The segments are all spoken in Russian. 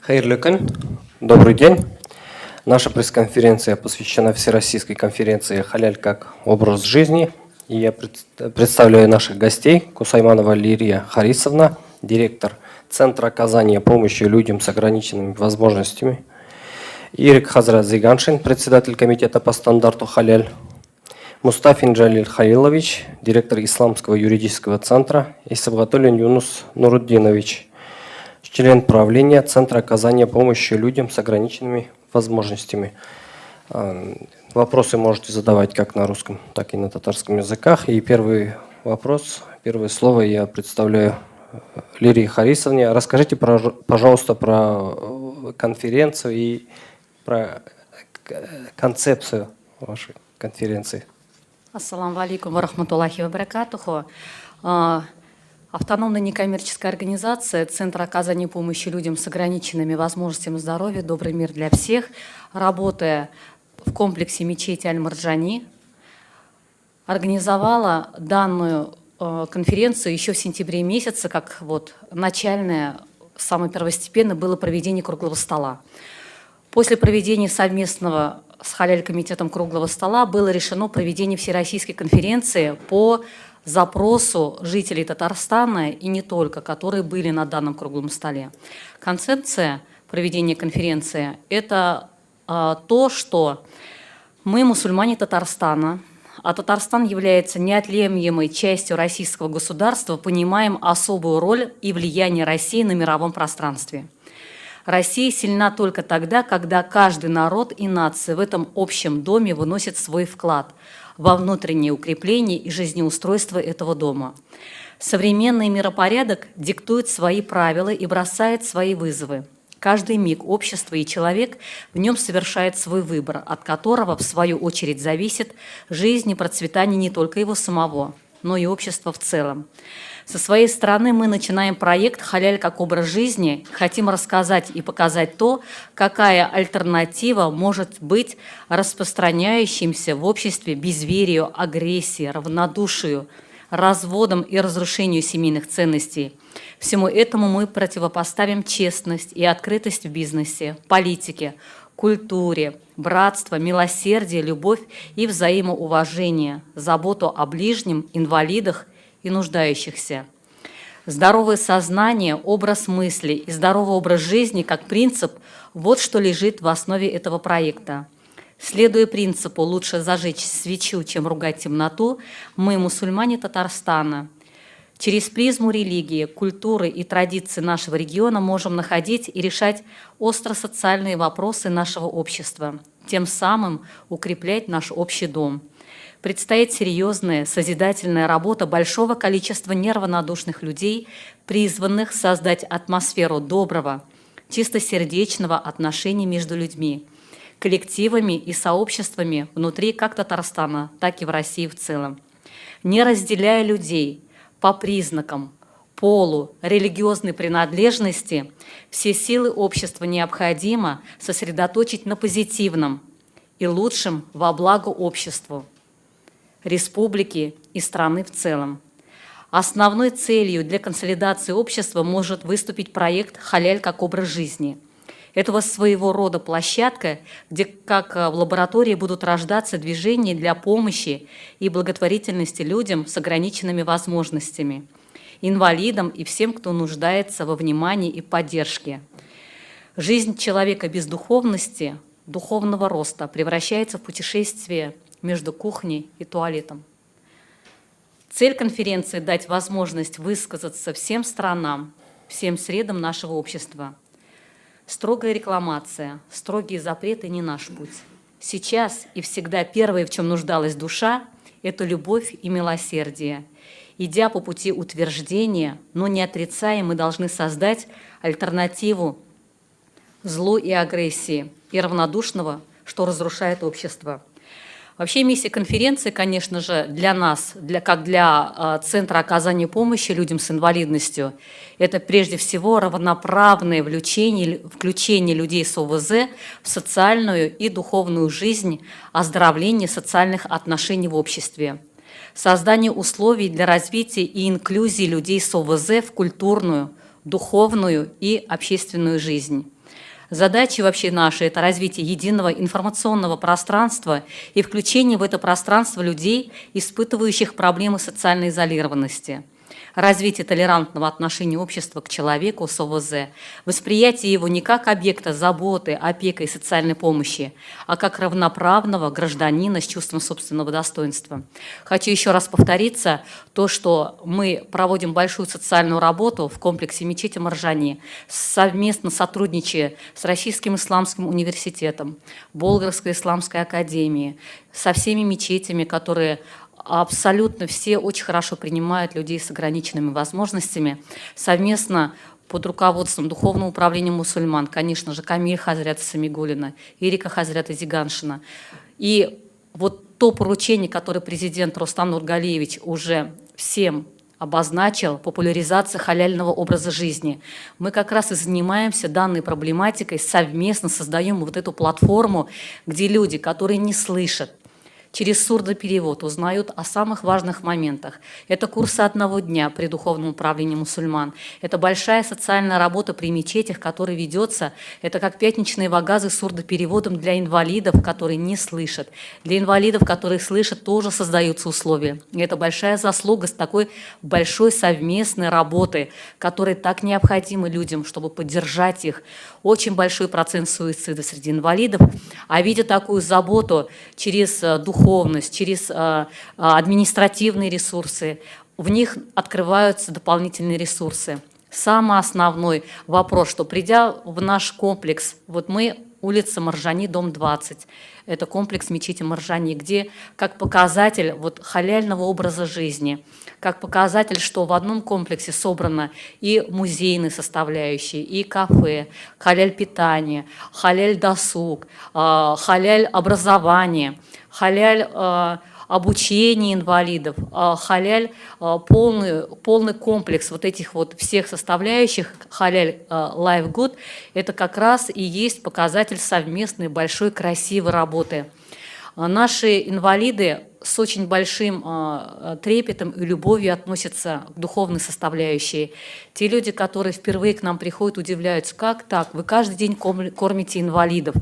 Хайырлы күн, добрый день. Наша пресс-конференция посвящена Всероссийской конференции «Халяль как образ жизни». И я представляю наших гостей. Кусайманова Лирия Харисовна, директор Центра оказания помощи людям с ограниченными возможностями. Ирик Хазрат Зиганшин, председатель комитета по стандарту «Халяль». Мустафин Джалиль Халилович, директор Исламского юридического центра. И Сабгатуллин Юнус Нуруддинович, член правления Центра оказания помощи людям с ограниченными возможностями. Вопросы можете задавать как на русском, так и на татарском языках. И первый вопрос, первое слово я представляю Лирии Харисовне. Расскажите, пожалуйста, про конференцию и про концепцию вашей конференции. Ассаламу алейкум ва рахматуллахи ва баракатуху. Автономная некоммерческая организация Центр оказания помощи людям с ограниченными возможностями здоровья «Добрый мир для всех», работая в комплексе мечети Аль-Марджани, организовала данную конференцию еще в сентябре месяце, как вот начальное, самое первостепенное было проведение круглого стола. После проведения совместного с Халяль-комитетом круглого стола было решено проведение всероссийской конференции по запросу жителей Татарстана и не только, которые были на данном круглом столе. Концепция проведения конференции – это то, что мы, мусульмане Татарстана, а Татарстан является неотъемлемой частью российского государства, понимаем особую роль и влияние России на мировом пространстве. Россия сильна только тогда, когда каждый народ и нация в этом общем доме выносит свой вклад во внутреннее укрепление и жизнеустройство этого дома. Современный миропорядок диктует свои правила и бросает свои вызовы. Каждый миг общество и человек в нем совершает свой выбор, от которого, в свою очередь, зависит жизнь и процветание не только его самого, но и общества в целом. Со своей стороны мы начинаем проект «Халяль как образ жизни». Хотим рассказать и показать то, какая альтернатива может быть распространяющимся в обществе безверию, агрессии, равнодушию, разводам и разрушению семейных ценностей. Всему этому мы противопоставим честность и открытость в бизнесе, политике, культуре, братство, милосердие, любовь и взаимоуважение, заботу о ближнем, инвалидах и нуждающихся. Здоровое сознание, образ мысли и здоровый образ жизни как принцип – вот что лежит в основе этого проекта. Следуя принципу «лучше зажечь свечу, чем ругать темноту», мы, мусульмане Татарстана, через призму религии, культуры и традиций нашего региона можем находить и решать остро-социальные вопросы нашего общества, тем самым укреплять наш общий дом. Предстоит серьезная созидательная работа большого количества неравнодушных людей, призванных создать атмосферу доброго, чистосердечного отношения между людьми, коллективами и сообществами внутри как Татарстана, так и в России в целом. Не разделяя людей по признакам, полу, религиозной принадлежности, все силы общества необходимо сосредоточить на позитивном и лучшем во благо обществу, республики и страны в целом. Основной целью для консолидации общества может выступить проект «Халяль как образ жизни». Это своего рода площадка, где, как в лаборатории, будут рождаться движения для помощи и благотворительности людям с ограниченными возможностями, инвалидам и всем, кто нуждается во внимании и поддержке. Жизнь человека без духовности, духовного роста превращается в путешествие между кухней и туалетом. Цель конференции – дать возможность высказаться всем странам, всем средам нашего общества. Строгая рекламация, строгие запреты – не наш путь. Сейчас и всегда первое, в чем нуждалась душа – это любовь и милосердие. Идя по пути утверждения, но не отрицая, мы должны создать альтернативу злу и агрессии, и равнодушного, что разрушает общество. Вообще миссия конференции, конечно же, для нас, как для Центра оказания помощи людям с инвалидностью, это прежде всего равноправное включение людей с ОВЗ в социальную и духовную жизнь, оздоровление социальных отношений в обществе, создание условий для развития и инклюзии людей с ОВЗ в культурную, духовную и общественную жизнь. Задачи вообще наши – это развитие единого информационного пространства и включение в это пространство людей, испытывающих проблемы социальной изолированности, развитие толерантного отношения общества к человеку с ОВЗ, восприятие его не как объекта заботы, опеки и социальной помощи, а как равноправного гражданина с чувством собственного достоинства. Хочу еще раз повториться, то, что мы проводим большую социальную работу в комплексе мечети Маржани, совместно сотрудничая с Российским исламским университетом, Болгарской исламской академией, со всеми мечетями, которые абсолютно все очень хорошо принимают людей с ограниченными возможностями, совместно под руководством Духовного управления мусульман, конечно же, Камиль Хазрята Самигуллина, Ирика Хазрята Зиганшина. И вот то поручение, которое президент Рустам Нургалиевич уже всем обозначил, популяризация халяльного образа жизни. Мы как раз и занимаемся данной проблематикой, совместно создаем вот эту платформу, где люди, которые не слышат, через сурдоперевод узнают о самых важных моментах. Это курсы одного дня при Духовном управлении мусульман. Это большая социальная работа при мечетях, которая ведется. Это как пятничные вагазы с сурдопереводом для инвалидов, которые не слышат. Для инвалидов, которые слышат, тоже создаются условия. И это большая заслуга с такой большой совместной работы, которая так необходима людям, чтобы поддержать их. Очень большой процент суицида среди инвалидов. А видя такую заботу через духовность, через административные ресурсы, в них открываются дополнительные ресурсы. Самый основной вопрос, что придя в наш комплекс, вот мы улица Маржани, дом 20, это комплекс мечети Маржани, где как показатель вот халяльного образа жизни, как показатель, что в одном комплексе собрано и музейные составляющие, и кафе, халяль питание, халяль досуг, халяль образование, халяль обучение инвалидов, халяль полный комплекс вот этих вот всех составляющих, халяль Life Good, это как раз и есть показатель совместной большой красивой работы. Наши инвалиды с очень большим трепетом и любовью относятся к духовной составляющей. Те люди, которые впервые к нам приходят, удивляются, как так, вы каждый день кормите инвалидов.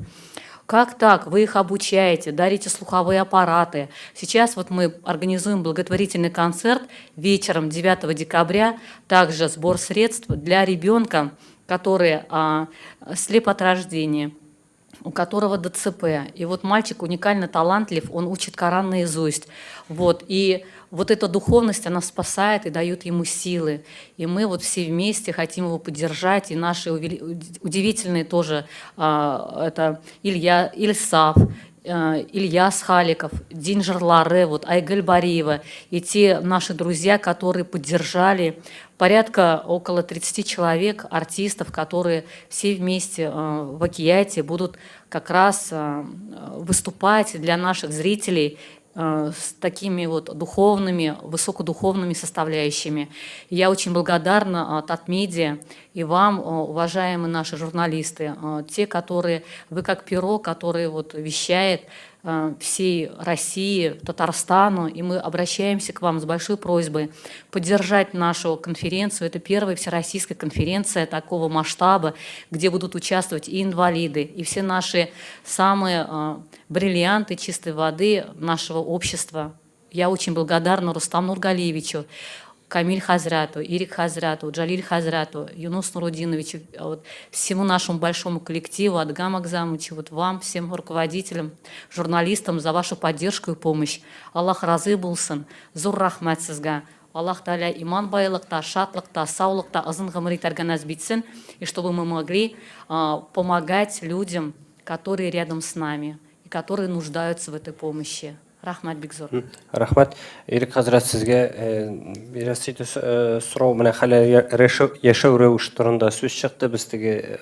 Как так? Вы их обучаете, дарите слуховые аппараты. Сейчас вот мы организуем благотворительный концерт вечером 9 декабря, также сбор средств для ребенка, который слеп от рождения, у которого ДЦП. И вот мальчик уникально талантлив, он учит Коран наизусть. Вот. И вот эта духовность, она спасает и дает ему силы. И мы вот все вместе хотим его поддержать. И наши удивительные тоже, это Илья Ильсав, Ильяс Халиков, Динжер Ларе, вот Айгель Бариева и те наши друзья, которые поддержали, порядка около 30 человек, артистов, которые все вместе в Акияте будут как раз выступать для наших зрителей с такими вот духовными, высокодуховными составляющими. Я очень благодарна Татмедиа и вам, уважаемые наши журналисты, те, которые, вы как перо, который вот вещает всей России, Татарстану, и мы обращаемся к вам с большой просьбой поддержать нашу конференцию. Это первая всероссийская конференция такого масштаба, где будут участвовать и инвалиды, и все наши самые бриллианты чистой воды нашего общества. Я очень благодарна Рустаму Нургалиевичу, Камиль Хазрату, Ирик Хазрату, Джалиль Хазрату, Юнус Нурудиновичу, вот, всему нашему большому коллективу, Адгам Акзамовичу, вот вам, всем руководителям, журналистам за вашу поддержку и помощь. Аллах разы булсын, зур рахмат сізге. Аллах Та'аля иман байлықта, шатлықта, саулықта, ызын ғымыр етәрге нәсіп етсін, и чтобы мы могли помогать людям, которые рядом с нами и которые нуждаются в этой помощи. Рахмат Бекзор. Рахмат. Ирик Хазрат сезге бирәсиде сұрау менә хәләл яшәү рәвеш турында сүз чыкты, без теге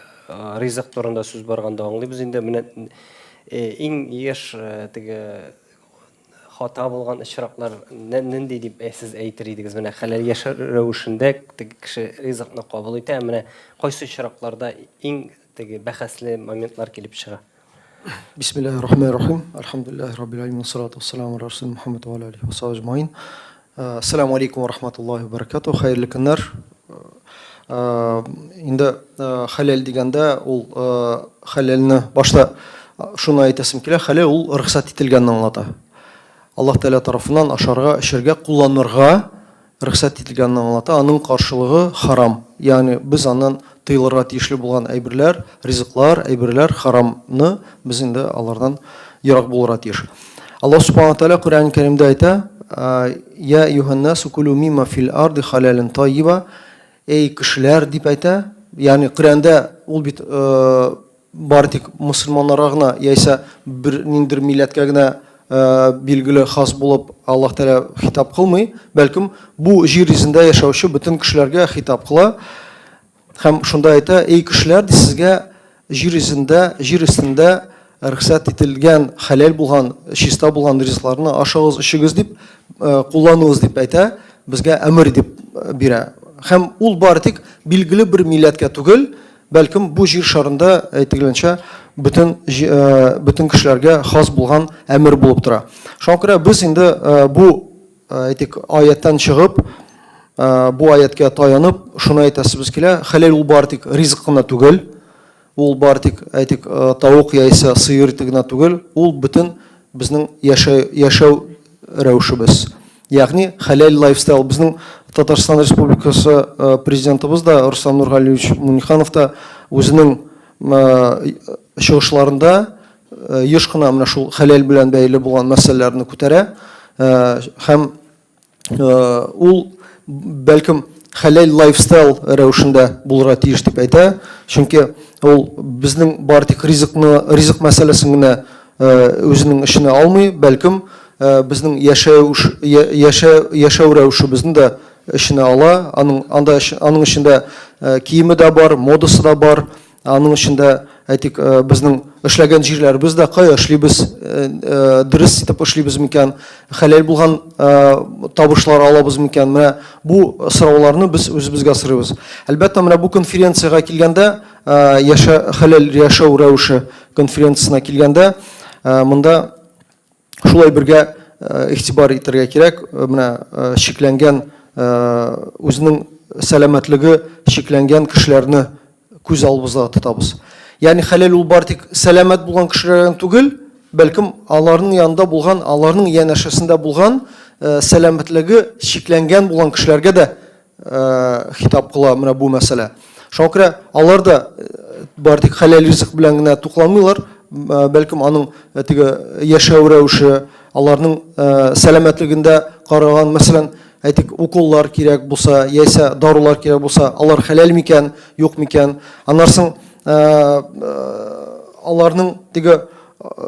ризык турында сүз барганда аңлыйбыз инде. Менә иң яшь теге хата булган очраклар нинди дип сез әйтер идегез? Менә хәләл яшәү рәвешендә теге кеше ризыкны кабул итә, менә кайсы очракларда иң теге бәхәсле моментлар килеп чыга? Бисмиллахир-рахманир-рахим. Алхамдулиллахи раббил алямин, вассалату вассаламу аля расулина Мухаммад ва аля алихи ва сахбихи аджмаин. Ассаламу алейкум ва рахматуллахи ва баракатуху. Хәерле көннәр. Инде хәләл дигәндә ул хәләлне башта шуны әйтәсем килә, хәләл ул рөхсәт ителгәнне аңлата. Аллаһ Тәала тарафыннан ашарга, эчәргә, кулланырга рөхсәт ителгәнне аңлата. Аның каршылыгы харам. Ягъни без аннан тыйлырга тиешле булган әйберләр, ризыклар, әйберләр харамны без инде алардан ерак булырга тиеш. Аллаһ Субханаһу Тәала Куръан-ы Кәримдә әйтә: "Я юханнасу кулу мимма фил арди халалан тайиба". Эй кешеләр дип әйтә. Ягъни Коръәндә ул бит бары тик мусламаннарга гына яисә бер ниндер милләткә генә билгеле хас булып Аллаһ Тәала хитап кылмый, бәлкем бу җир йөзендә яшәүче бөтен кешеләргә хитап кыла. Һәм шунда әйтә: "Эй кешеләр, сезгә җир йөзендә, җир өстендә рөхсәт ителгән, хәләл булган, чиста булган ризыкларны ашагыз, ичегез" дип кулланыгыз дип әйтә, безгә әмер дип бирә. Һәм ул бары тик билгеле бер милләткә түгел, бәлкем бу җир шарында әйтелгәнчә бөтен кешеләргә хас булган әмер булып тора. Шуңа күрә без инде бу әйтик аяттан чыгып, бу аяткә таянып, шуны әйтәсебез килә: хәләл ул бары тик ризык кына түгел, ул бары тик әйтик тавык яисә сыер ите генә түгел, ул бөтен безнең яшәү рәвешебез. Ягъни хәләл лайфстайл. Безнең Татарстан Республикасы президентыбыз да Руслан Нургалиевич Муниханов та үзенең чыгышларында еш кына менә шул хәләл белән бәйле булган мәсьәләләрне күтәрә. Һәм ул бәлкем хәләл лайфстайл рәвешендә булырга тиеш дип әйтә. Чөнки ул безнең бары тик ризык мәсьәләсен генә үзенең эшенә алмый, бәлкем безнең яшәү рәвешебезне дә эшенә ала. Аның эчендә киеме дә бар, модасы да бар. Аның эчендә әйтик безнең эшләгән җирләребез дә кая эшлибез, дөрес итеп эшлибез микән, хәләл булган табышлар алабыз микән? Менә бу сорауларны без үзебезгә сорыйбыз. Әлбәттә, менә бу конференцияга килгәндә, хәләл яшәү рәвеше конференциясына килгәндә, монда шулай бергә игътибар итәргә кирәк. Менә шикләнгән, үзенең сәламәтлеге шикләнгән кешеләрне күз алдыбызда тотабыз. Ягъни хәләл ул бары тик сәламәт булган кешеләрдән түгел, бәлкем аларның янында булган, аларның янәшәсендә булган сәламәтлеге шикләнгән булган кешеләргә дә хитап кыла менә бу мәсьәлә. Шуңа күрә алар да бары тик хәләл ризык белән генә тукланмыйлар, бәлкем аның теге яшәү рәвеше, аларның сәламәтлегендә караган, мәсәлән, әйтик уколлар кирәк булса, яисә дарулар кирәк булса, алар хәләл микән, юк микән? Аннарсын аларның теге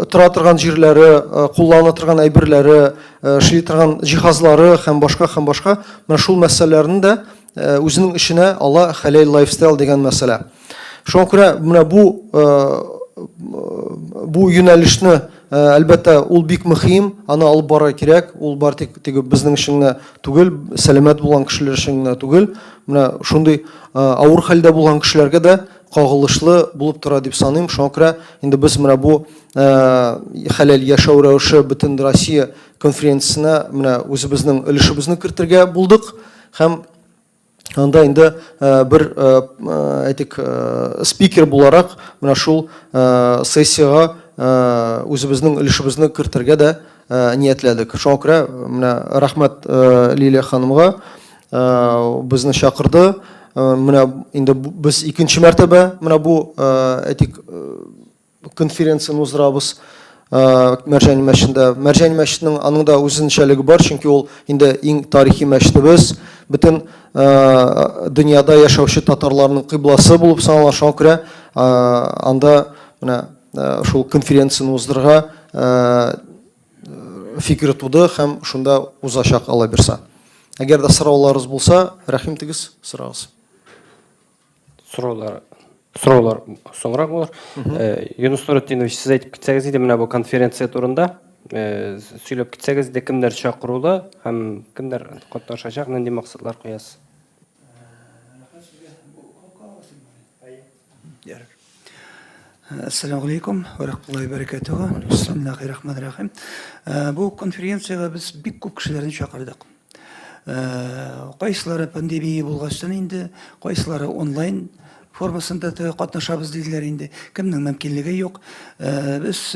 тора торган җирләре, куллана торган әйберләре, эшли торган җиһазлары һәм башка менә шул мәсьәләләрне дә үзенең эшенә ала хәләл лайфстайл дигән мәсьәлә. Шуңа күрә менә бу юнәлешне әлбәттә ул бик мөһим, аны алып барырга кирәк. Ул бары тик теге безнең өчен генә түгел, сәламәт булган кешеләр өчен генә түгел, менә шундый авыр хәлдә булган кешеләргә дә кагылышлы булып тора дип саныйм. Шуңа күрә инде без менә бу хәләл яшәү рәвеше бөтен Россия конференциясенә менә үзебезнең өлешебезне кертергә булдык. Һәм анда инде бер әйтик спикер буларак менә шул сессияга үзебезнең өлешебезне кертергә дә ниятләдек. Шуңа күрә менә рәхмәт Лилия ханымга безне чакырды. Менә инде без икенче мәртәбә менә бу әйтик конференцияны уздырабыз Мәрҗани мәчетендә. Мәрҗани мәчетенең аның да үзенчәлеге бар, чөнки ул инде иң тарихи мәчетебез, бөтен дөньяда яшәүче татарларның кыйбласы булып санала. Шуңа күрә анда менә шул конференцияны уздырырга фикер туды һәм шунда узачак Алла бирсә. Әгәр дә сорауларыгыз булса, рәхим итегез, сорагыз. Сораулар соңрак булыр. Юнус Нуретдинович, сез әйтеп китсәгез иде менә бу конференция турында. сөйлеп кетсегез де кімдер шақырулы һәм кімдер катнашачак, нинди максатлар коясыз? Ассаламу алейкум ва рахматуллахи ва баракатуху. Бисмиллахи рахмани рахим. Бу конференцияга без бик күп кешеләрне чакырдык. Кайсылары пандемия булгачтан инде, кайсылары онлайн формасында катнашабыз диделәр инде. Кемнең мөмкинлеге юк. Без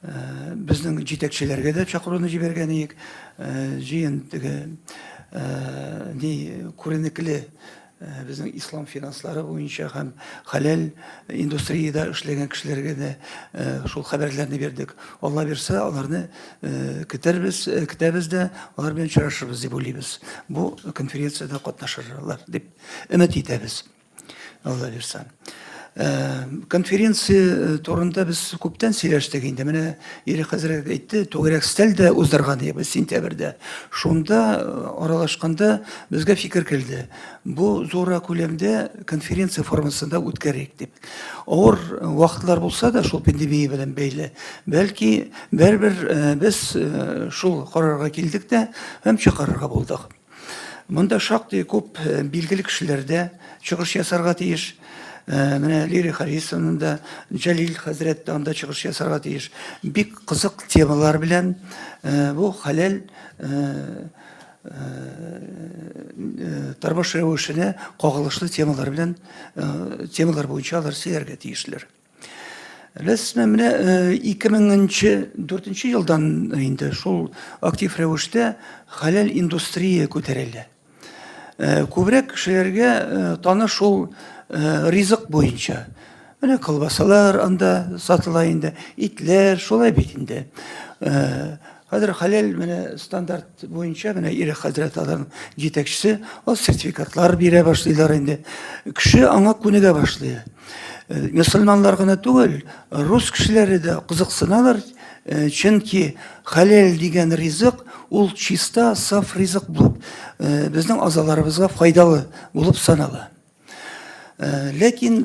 безнең җитәкчеләргә дә чакыруны җибәргән идек. Җыен күренекле безнең ислам финанслары буенча һәм хәләл индустриядә эшләгән кешеләргә дә шул хәбәрләрне бирдек. Алла бирсә, аларны көтәбез дә, алар белән очрашырбыз дип уйлыйбыз. Бу конференциядә катнашырлар дип өмет итәбез. Алла бирсә. Конференция турында без күптән сөйләштек инде. Менә Ире хәзрәт әйтте, туграк стәлдә уздырган иде сентябрьдә. Шунда аралашканда безгә фикер килде. Бу зура күләмдә конференция формасында үткәрик дип. Авыр вакытлар булса да шул пандемия белән бәйле, бәлки бербер без шул карарга килдек дә һәм чыгарырга булдык. Монда шактый күп билгеле кешеләрдә чыгыш ясарга тиеш. Менә Лири Харисовның да, Җәлил хәзрәт тә анда чыгыш ясарга тиеш. Бик кызык темалар белән бу хәләл тормыш рәвешенә кагылышлы темалар белән темалар буенча алар сөйләргә тиешләр. Рәсмә менә 2004 елдан инде шул актив рәвештә хәләл индустрия күтәрелә. Күбрәк кешеләргә таныш шул ризык буенча. Менә колбасалар анда сатыла инде, итләр шулай бит инде. Хәзер хәләл менә стандарт буенча менә Ире хәзрәт аларның җитәкчесе, ул сертификатлар бирә башлыйлар инде. Кеше аңа күнегә башлый. Мөселманнар гына түгел, рус кешеләре дә кызыксыналар, чөнки хәләл дигән ризык ул чиста, саф ризык булып, безнең азаларыбызга файдалы булып санала. Ләкин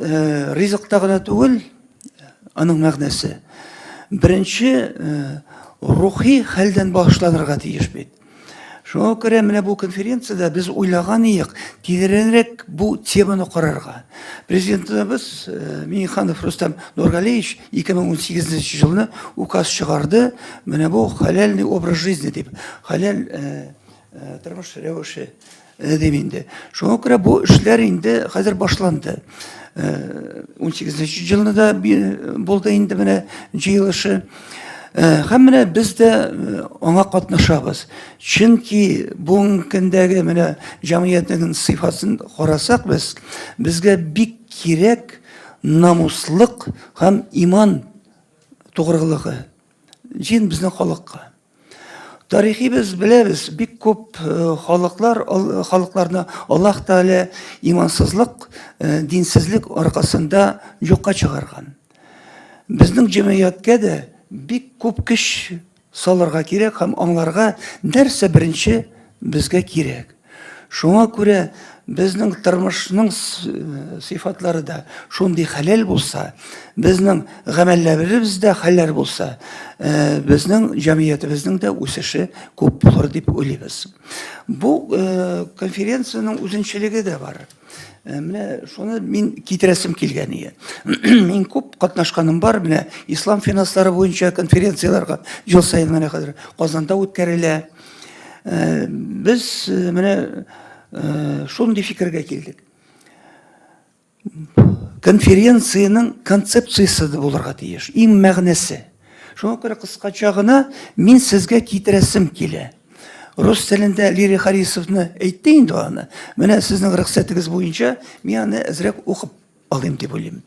ризыкта гына түгел, аның мәгънәсе. Беренче рухи хәлдән башланырга тиеш бит. Шуңа күрә менә бу конференциядә без уйлаган идек, тирәнрәк бу теманы карарга. Президентыбыз Миңнеханов Рустам Нургалиевич 2018 елны указ чыгарды, менә бу хәләлный образ жизни дип, хәләл тормыш рәвеше деминде. Шуңа күрә бу эшләр инде хәзер башланды. 18 елны да булды инде менә җыелышы. Һәм менә без дә аңа катнашабыз. Чөнки бүгенге көндәге менә җәмгыятьнең сыйфатын карасак, безгә бик кирәк намуслык һәм иман тугрылыгы. Җин безнең халыкка. Тарихи без беләбез, бик күп халыкларны Аллаһ Тәгалә имансызлык, динсезлек аркасында юкка чыгарган. Безнең җәмгыятькә дә бик күп көч салырга кирәк һәм аңларга нәрсә беренче безгә кирәк. Шуңа күрә безнең тормышның сыйфатлары да шундый хәләл булса, безнең гамәлләребез дә хәләл булса, безнең җәмгыятебезнең дә үсеше күп булыр дип уйлыйбыз. Бу конференциянең үзенчәлеге дә бар. Менә шуны мин китерәсем килгән иде. Мин күп катнашканым бар, менә ислам финанслары буенча конференцияларга ел саен менә хәзер Казанда үткәрелә. Без менә шундый фикергә килдек. Конференциянең концепциясе булырга тиеш, иң мәгънәсе. Шуңа күрә кыскача гына мин сезгә китерәсем килә. Рус телендә Лири Харисовны әйтте инде аны. Менә сезнең рөхсәтегез буенча мин аны әзрәк укып алыйм дип уйлыйм.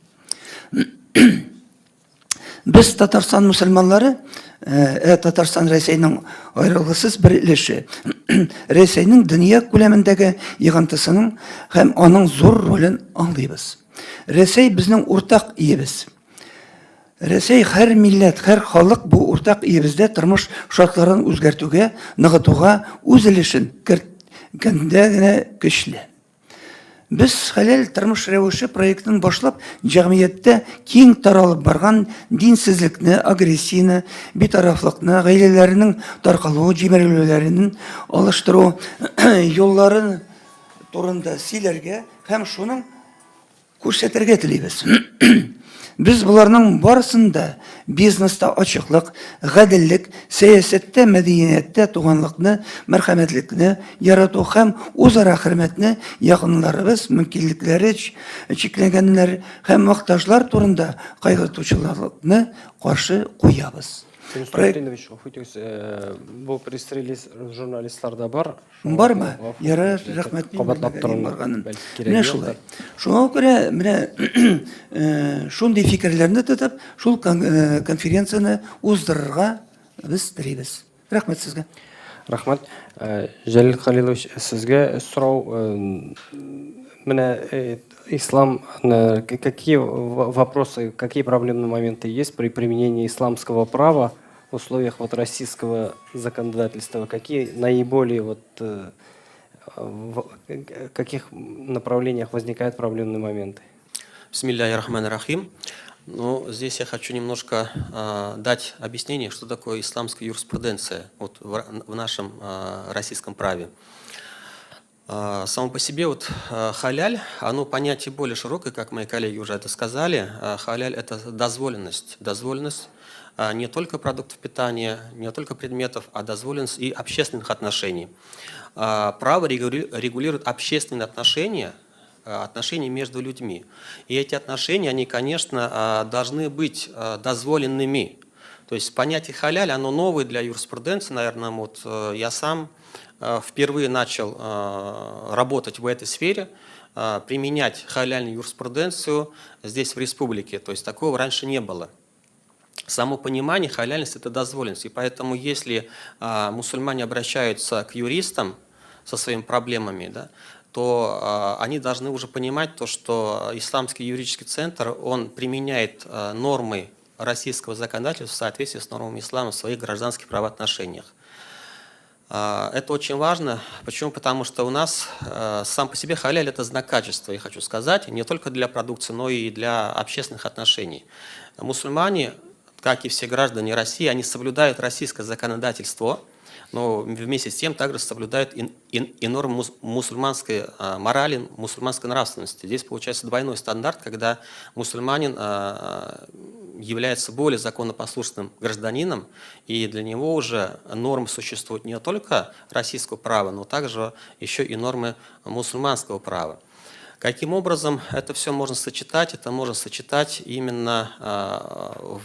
Без Татарстан мусульманлары, Татарстан Рәсәйнең аерылгысыз бер өлеше. Рәсәйнең дөнья күләмендәге йогынтысының һәм аның зур ролен аңлыйбыз. Рәсәй безнең уртак иебез. Рәсәй һәр милләт, һәр халык бу уртак иебездә тормыш шартларын үзгәртүгә, ныгытуга үз өлешен керткәндә генә көчле. Біз халал тормыш рәвеше проектын башлап, җәмгыятьтә киң таралып барган динсезлекне, агрессияны, битарафлыкны, гаиләләрнең таркалу, җимерелүләрен алыштыру юлларын турында сөйләргә һәм шуның күрсәтергә телибез. Без буларның барысында бизнеста ачыклык, гаделлек, сәясәттә, мәдәниятта туганлыкны, мәрхәмәтлекне ярату һәм үзара хөрмәтне якыннарыбыз, мөмкинлекләре чикләнгәннәр һәм мохтаҗлар турында кайгыртучыларны каршы куябыз. Проект Бұл журналистларда бар. бармы? Ярар, рәхмәт. Кабатлап торган Менә шулай. Шуңа күрә менә шундый фикерләрне тотып, шул конференцияны уздырырга без телибез. Рәхмәт сезгә. Рахмат. Жәлил Халилович, сізге сұрау, менә ислам, какие вопросы, какие проблемные моменты есть при применении исламского права в условиях вот российского законодательства? Какие наиболее в каких направлениях возникают проблемные моменты? Бисмилляхи рахмани рахим. Ну, здесь я хочу немножко дать объяснение, что такое исламская юриспруденция вот, в нашем российском праве. Само по себе вот халяль, оно понятие более широкое, как мои коллеги уже это сказали. Халяль – это дозволенность. Дозволенность не только продуктов питания, не только предметов, а дозволенность и общественных отношений. Право регулирует общественные отношения между людьми. И эти отношения, они, конечно, должны быть дозволенными. То есть понятие халяль, оно новое для юриспруденции, наверное, вот я сам впервые начал работать в этой сфере, применять халяльную юриспруденцию здесь в республике. То есть такого раньше не было. Само понимание халяльности – это дозволенность. И поэтому, если мусульмане обращаются к юристам со своими проблемами, да, то они должны уже понимать то, что Исламский юридический центр, он применяет нормы российского законодательства в соответствии с нормами ислама в своих гражданских правоотношениях. Это очень важно. Почему? Потому что у нас сам по себе халяль – это знак качества, я хочу сказать, не только для продукции, но и для общественных отношений. Мусульмане, как и все граждане России, они соблюдают российское законодательство, но вместе с тем также соблюдают и нормы мусульманской морали, мусульманской нравственности. Здесь получается двойной стандарт, когда мусульманин является более законопослушным гражданином, и для него уже нормы существуют не только российского права, но также еще и нормы мусульманского права. Каким образом это все можно сочетать? Это можно сочетать именно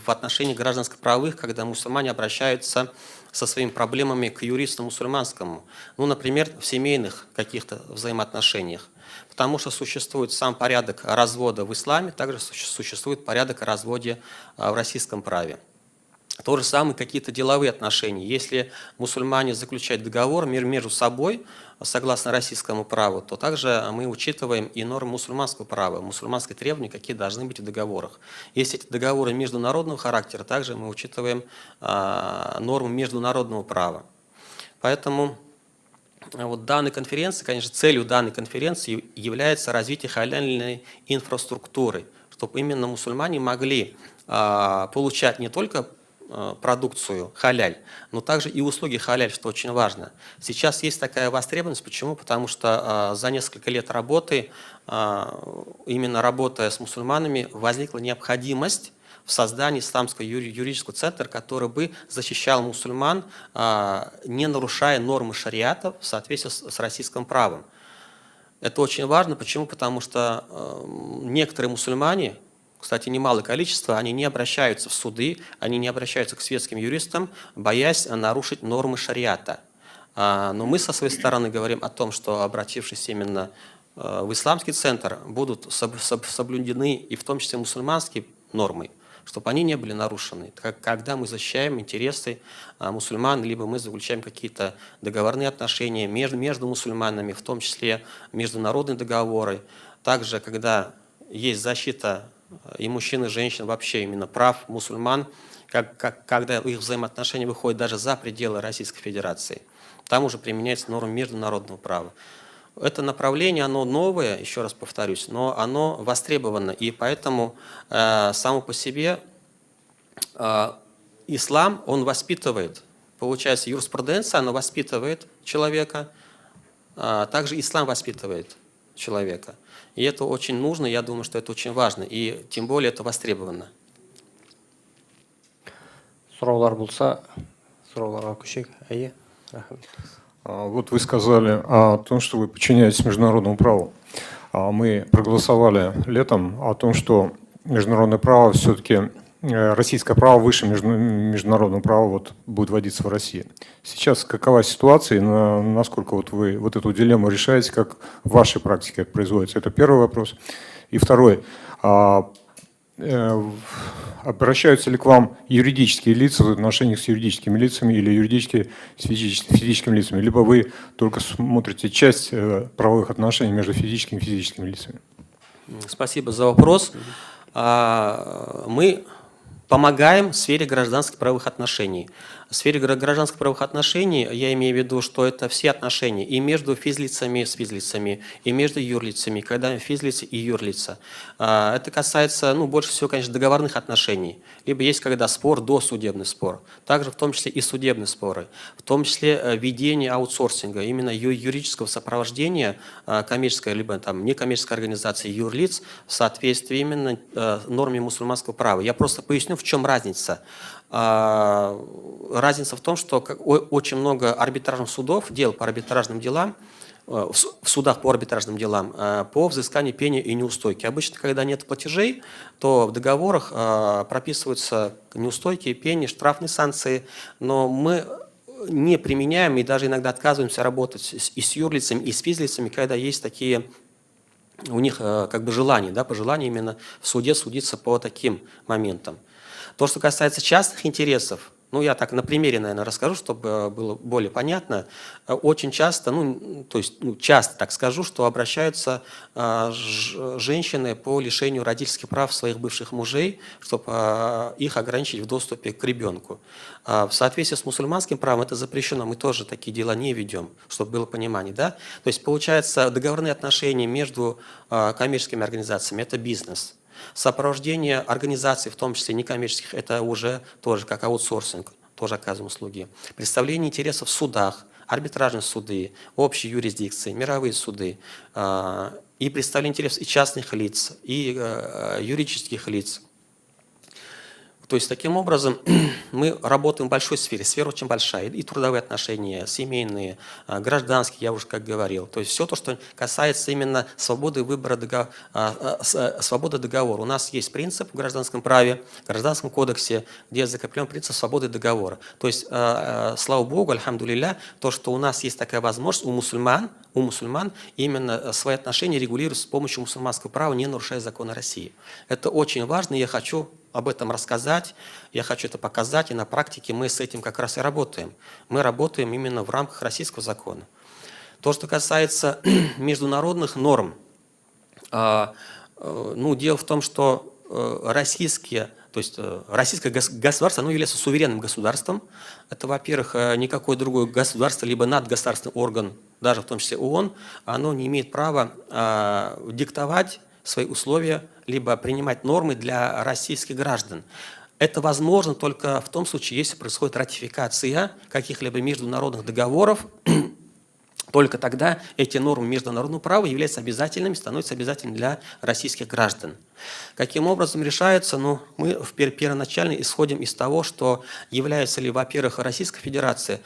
в отношении гражданско-правовых, когда мусульмане обращаются со своими проблемами к юристу мусульманскому. Ну, например, в семейных каких-то взаимоотношениях. Потому что существует сам порядок развода в исламе, также существует порядок о разводе в российском праве. То же самое какие-то деловые отношения. Если мусульмане заключают договор между собой, согласно российскому праву, то также мы учитываем и нормы мусульманского права, мусульманские требования, какие должны быть в договорах. Если эти договоры международного характера, также мы учитываем нормы международного права. Поэтому вот данной конференции, конечно, целью данной конференции является развитие халяльной инфраструктуры, чтобы именно мусульмане могли получать не только продукцию халяль, но также и услуги халяль, что очень важно. Сейчас есть такая востребованность. Почему? Потому что за несколько лет работы, именно работая с мусульманами, возникла необходимость в создании исламского юридического центра, который бы защищал мусульман, не нарушая нормы шариата в соответствии с российским правом. Это очень важно. Почему? Потому что некоторые мусульмане, кстати, немалое количество, они не обращаются в суды, они не обращаются к светским юристам, боясь нарушить нормы шариата. Но мы со своей стороны говорим о том, что, обратившись именно в исламский центр, будут соблюдены и в том числе мусульманские нормы, чтобы они не были нарушены. Когда мы защищаем интересы мусульман, либо мы заключаем какие-то договорные отношения между мусульманами, в том числе международные договоры, также когда есть защита и мужчин, и женщин, вообще именно прав мусульман, когда их взаимоотношения выходят даже за пределы Российской Федерации. Там уже применяется норма международного права. это направление, оно новое, еще раз повторюсь, но оно востребовано. И поэтому само по себе ислам, он воспитывает. Получается, юриспруденция, она воспитывает человека, также ислам воспитывает человека. И это очень нужно, я думаю, что это очень важно, и тем более это востребовано. Сұраулар болса, сұрауларға көшейік. Әйе, рахмет. Вот вы сказали о том, что вы подчиняетесь международному праву. Мы проголосовали летом о том, что международное право все-таки, российское право выше международного права вот, будет вводиться в России. Сейчас какова ситуация и насколько вот вы вот эту дилемму решаете, как в вашей практике это производится? Это первый вопрос. И второй. Обращаются ли к вам юридические лица в отношениях с юридическими лицами или юридические с физическими лицами? Либо вы только смотрите часть правовых отношений между физическими и физическими лицами? Спасибо за вопрос. Мы помогаем в сфере гражданских правовых отношений. В сфере гражданских правовых отношений я имею в виду, что это все отношения и между физлицами с физлицами, и между юрлицами, когда физлицы и юрлица. Это касается, ну, больше всего, конечно, договорных отношений. Либо есть когда спор, досудебный спор. Также в том числе и судебные споры. В том числе ведение аутсорсинга, именно юридического сопровождения коммерческой, либо там некоммерческой организации юрлиц в соответствии именно норме мусульманского права. Я просто поясню, в чем разница. Разница в том, что очень много арбитражных судов, дел по арбитражным делам, в судах по арбитражным делам, по взысканию пени и неустойки. Обычно, когда нет платежей, то в договорах прописываются неустойки, пени, штрафные санкции, но мы не применяем и даже иногда отказываемся работать и с юрлицами, и с физлицами, когда есть такие у них как бы желания, да, пожелания именно в суде судиться по таким моментам. То, что касается частных интересов, ну, я так на примере, наверное, расскажу, чтобы было более понятно. Очень часто, часто так скажу, что обращаются женщины по лишению родительских прав своих бывших мужей, чтобы их ограничить в доступе к ребенку. В соответствии с мусульманским правом это запрещено, мы тоже такие дела не ведем, чтобы было понимание. Да? То есть, получается, договорные отношения между коммерческими организациями – это бизнес. Сопровождение организаций, в том числе некоммерческих, это уже тоже как аутсорсинг, тоже оказываем услуги. Представление интересов в судах, арбитражные суды, общие юрисдикции, мировые суды, и представление интересов и частных лиц, и юридических лиц. То есть, таким образом, мы работаем в большой сфере, сфера очень большая, и трудовые отношения, семейные, гражданские, я уже как говорил. То есть, все то, что касается именно свободы выбора, свободы договора. У нас есть принцип в гражданском праве, в гражданском кодексе, где закреплен принцип свободы договора. То есть, слава Богу, альхамдулилля, то, что у нас есть такая возможность у мусульман именно свои отношения регулировать с помощью мусульманского права, не нарушая законы России. Это очень важно, и я хочу об этом рассказать, я хочу это показать, и на практике мы с этим как раз и работаем. Мы работаем именно в рамках российского закона. То, что касается международных норм, дело в том, что российское государство, оно является суверенным государством. Это, во-первых, никакое другое государство, либо надгосударственный орган, даже в том числе ООН, оно не имеет права диктовать свои условия, либо принимать нормы для российских граждан. Это возможно только в том случае, если происходит ратификация каких-либо международных договоров. Только тогда эти нормы международного права являются обязательными, становятся обязательными для российских граждан. Каким образом решается? Мы первоначально исходим из того, что является ли, во-первых, Российская Федерация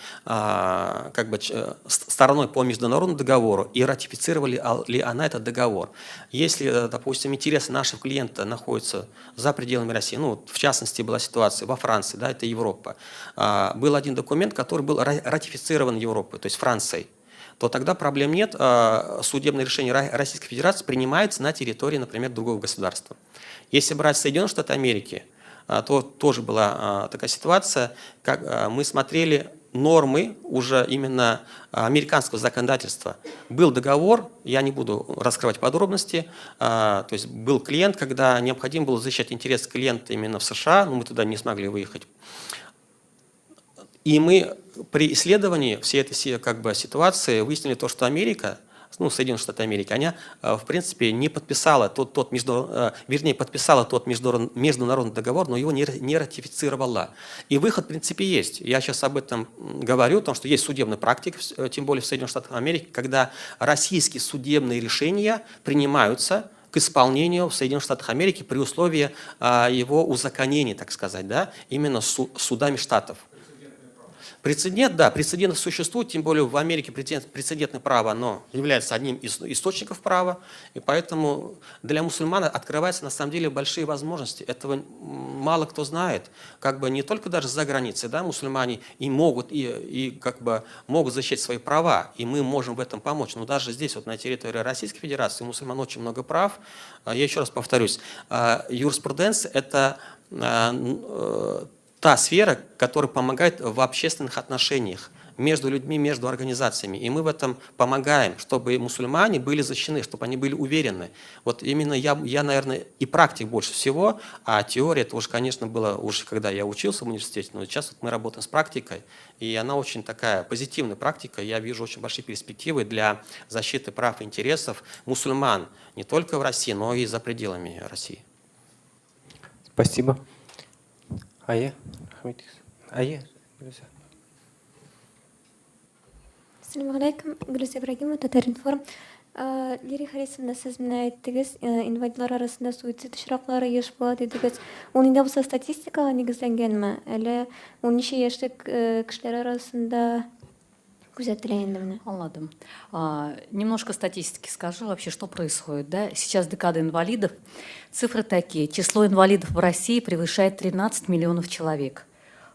стороной по международному договору и ратифицировали ли она этот договор. Если, допустим, интересы нашего клиента находятся за пределами России, в частности, была ситуация во Франции, да, это Европа, был один документ, который был ратифицирован Европой, то есть Францией, то тогда проблем нет. Судебное решение Российской Федерации принимается на территории, например, другого государства. Если брать Соединенные Штаты Америки, то тоже была такая ситуация, как мы смотрели нормы уже именно американского законодательства. Был договор, я не буду раскрывать подробности, то есть был клиент, когда необходимо было защищать интерес клиента именно в США, но мы туда не смогли выехать. И мы при исследовании всей этой ситуации выяснили то, что Америка ну, Соединенных Штатов Америки, она, в принципе, не подписала подписала тот международный договор, но его не ратифицировала. И выход, в принципе, есть. Я сейчас об этом говорю, потому что есть судебная практика, тем более в Соединенных Штатах Америки, когда российские судебные решения принимаются к исполнению в Соединенных Штатах Америки при условии его узаконения, так сказать, да, именно судами штатов. Прецедент, да, прецеденты существуют, тем более в Америке прецедентное право, оно является одним из источников права, и поэтому для мусульман открываются на самом деле большие возможности. Этого мало кто знает, как бы не только даже за границей, да, мусульмане и могут, и как бы могут защищать свои права, и мы можем в этом помочь. Но даже здесь, вот на территории Российской Федерации, у мусульман очень много прав. Я еще раз повторюсь, юриспруденция – это та сфера, которая помогает в общественных отношениях между людьми, между организациями. И мы в этом помогаем, чтобы мусульмане были защищены, чтобы они были уверены. Вот именно я, наверное, и практик больше всего, а теория, это уже, конечно, было уже когда я учился в университете, но сейчас вот мы работаем с практикой, и она очень такая позитивная практика. Я вижу очень большие перспективы для защиты прав и интересов мусульман не только в России, но и за пределами России. Спасибо. Ая? Ая? Assalamu alaikum. Гүлсә Ибрагимова, Татар-информ. Лири Харисовна, сіз мені айттыңыз, инвалидлар арасында суицид очраклары еш болады дедіңіз. Ол инде болса статистикаға негізленгенме? Әлі 12 яшьлек кешеләр арасында күзәтелә инде менә? Ладно. Немножко статистики скажу вообще, что происходит. Да? Сейчас декада инвалидов. Цифры такие. Число инвалидов в России превышает 13 миллионов человек.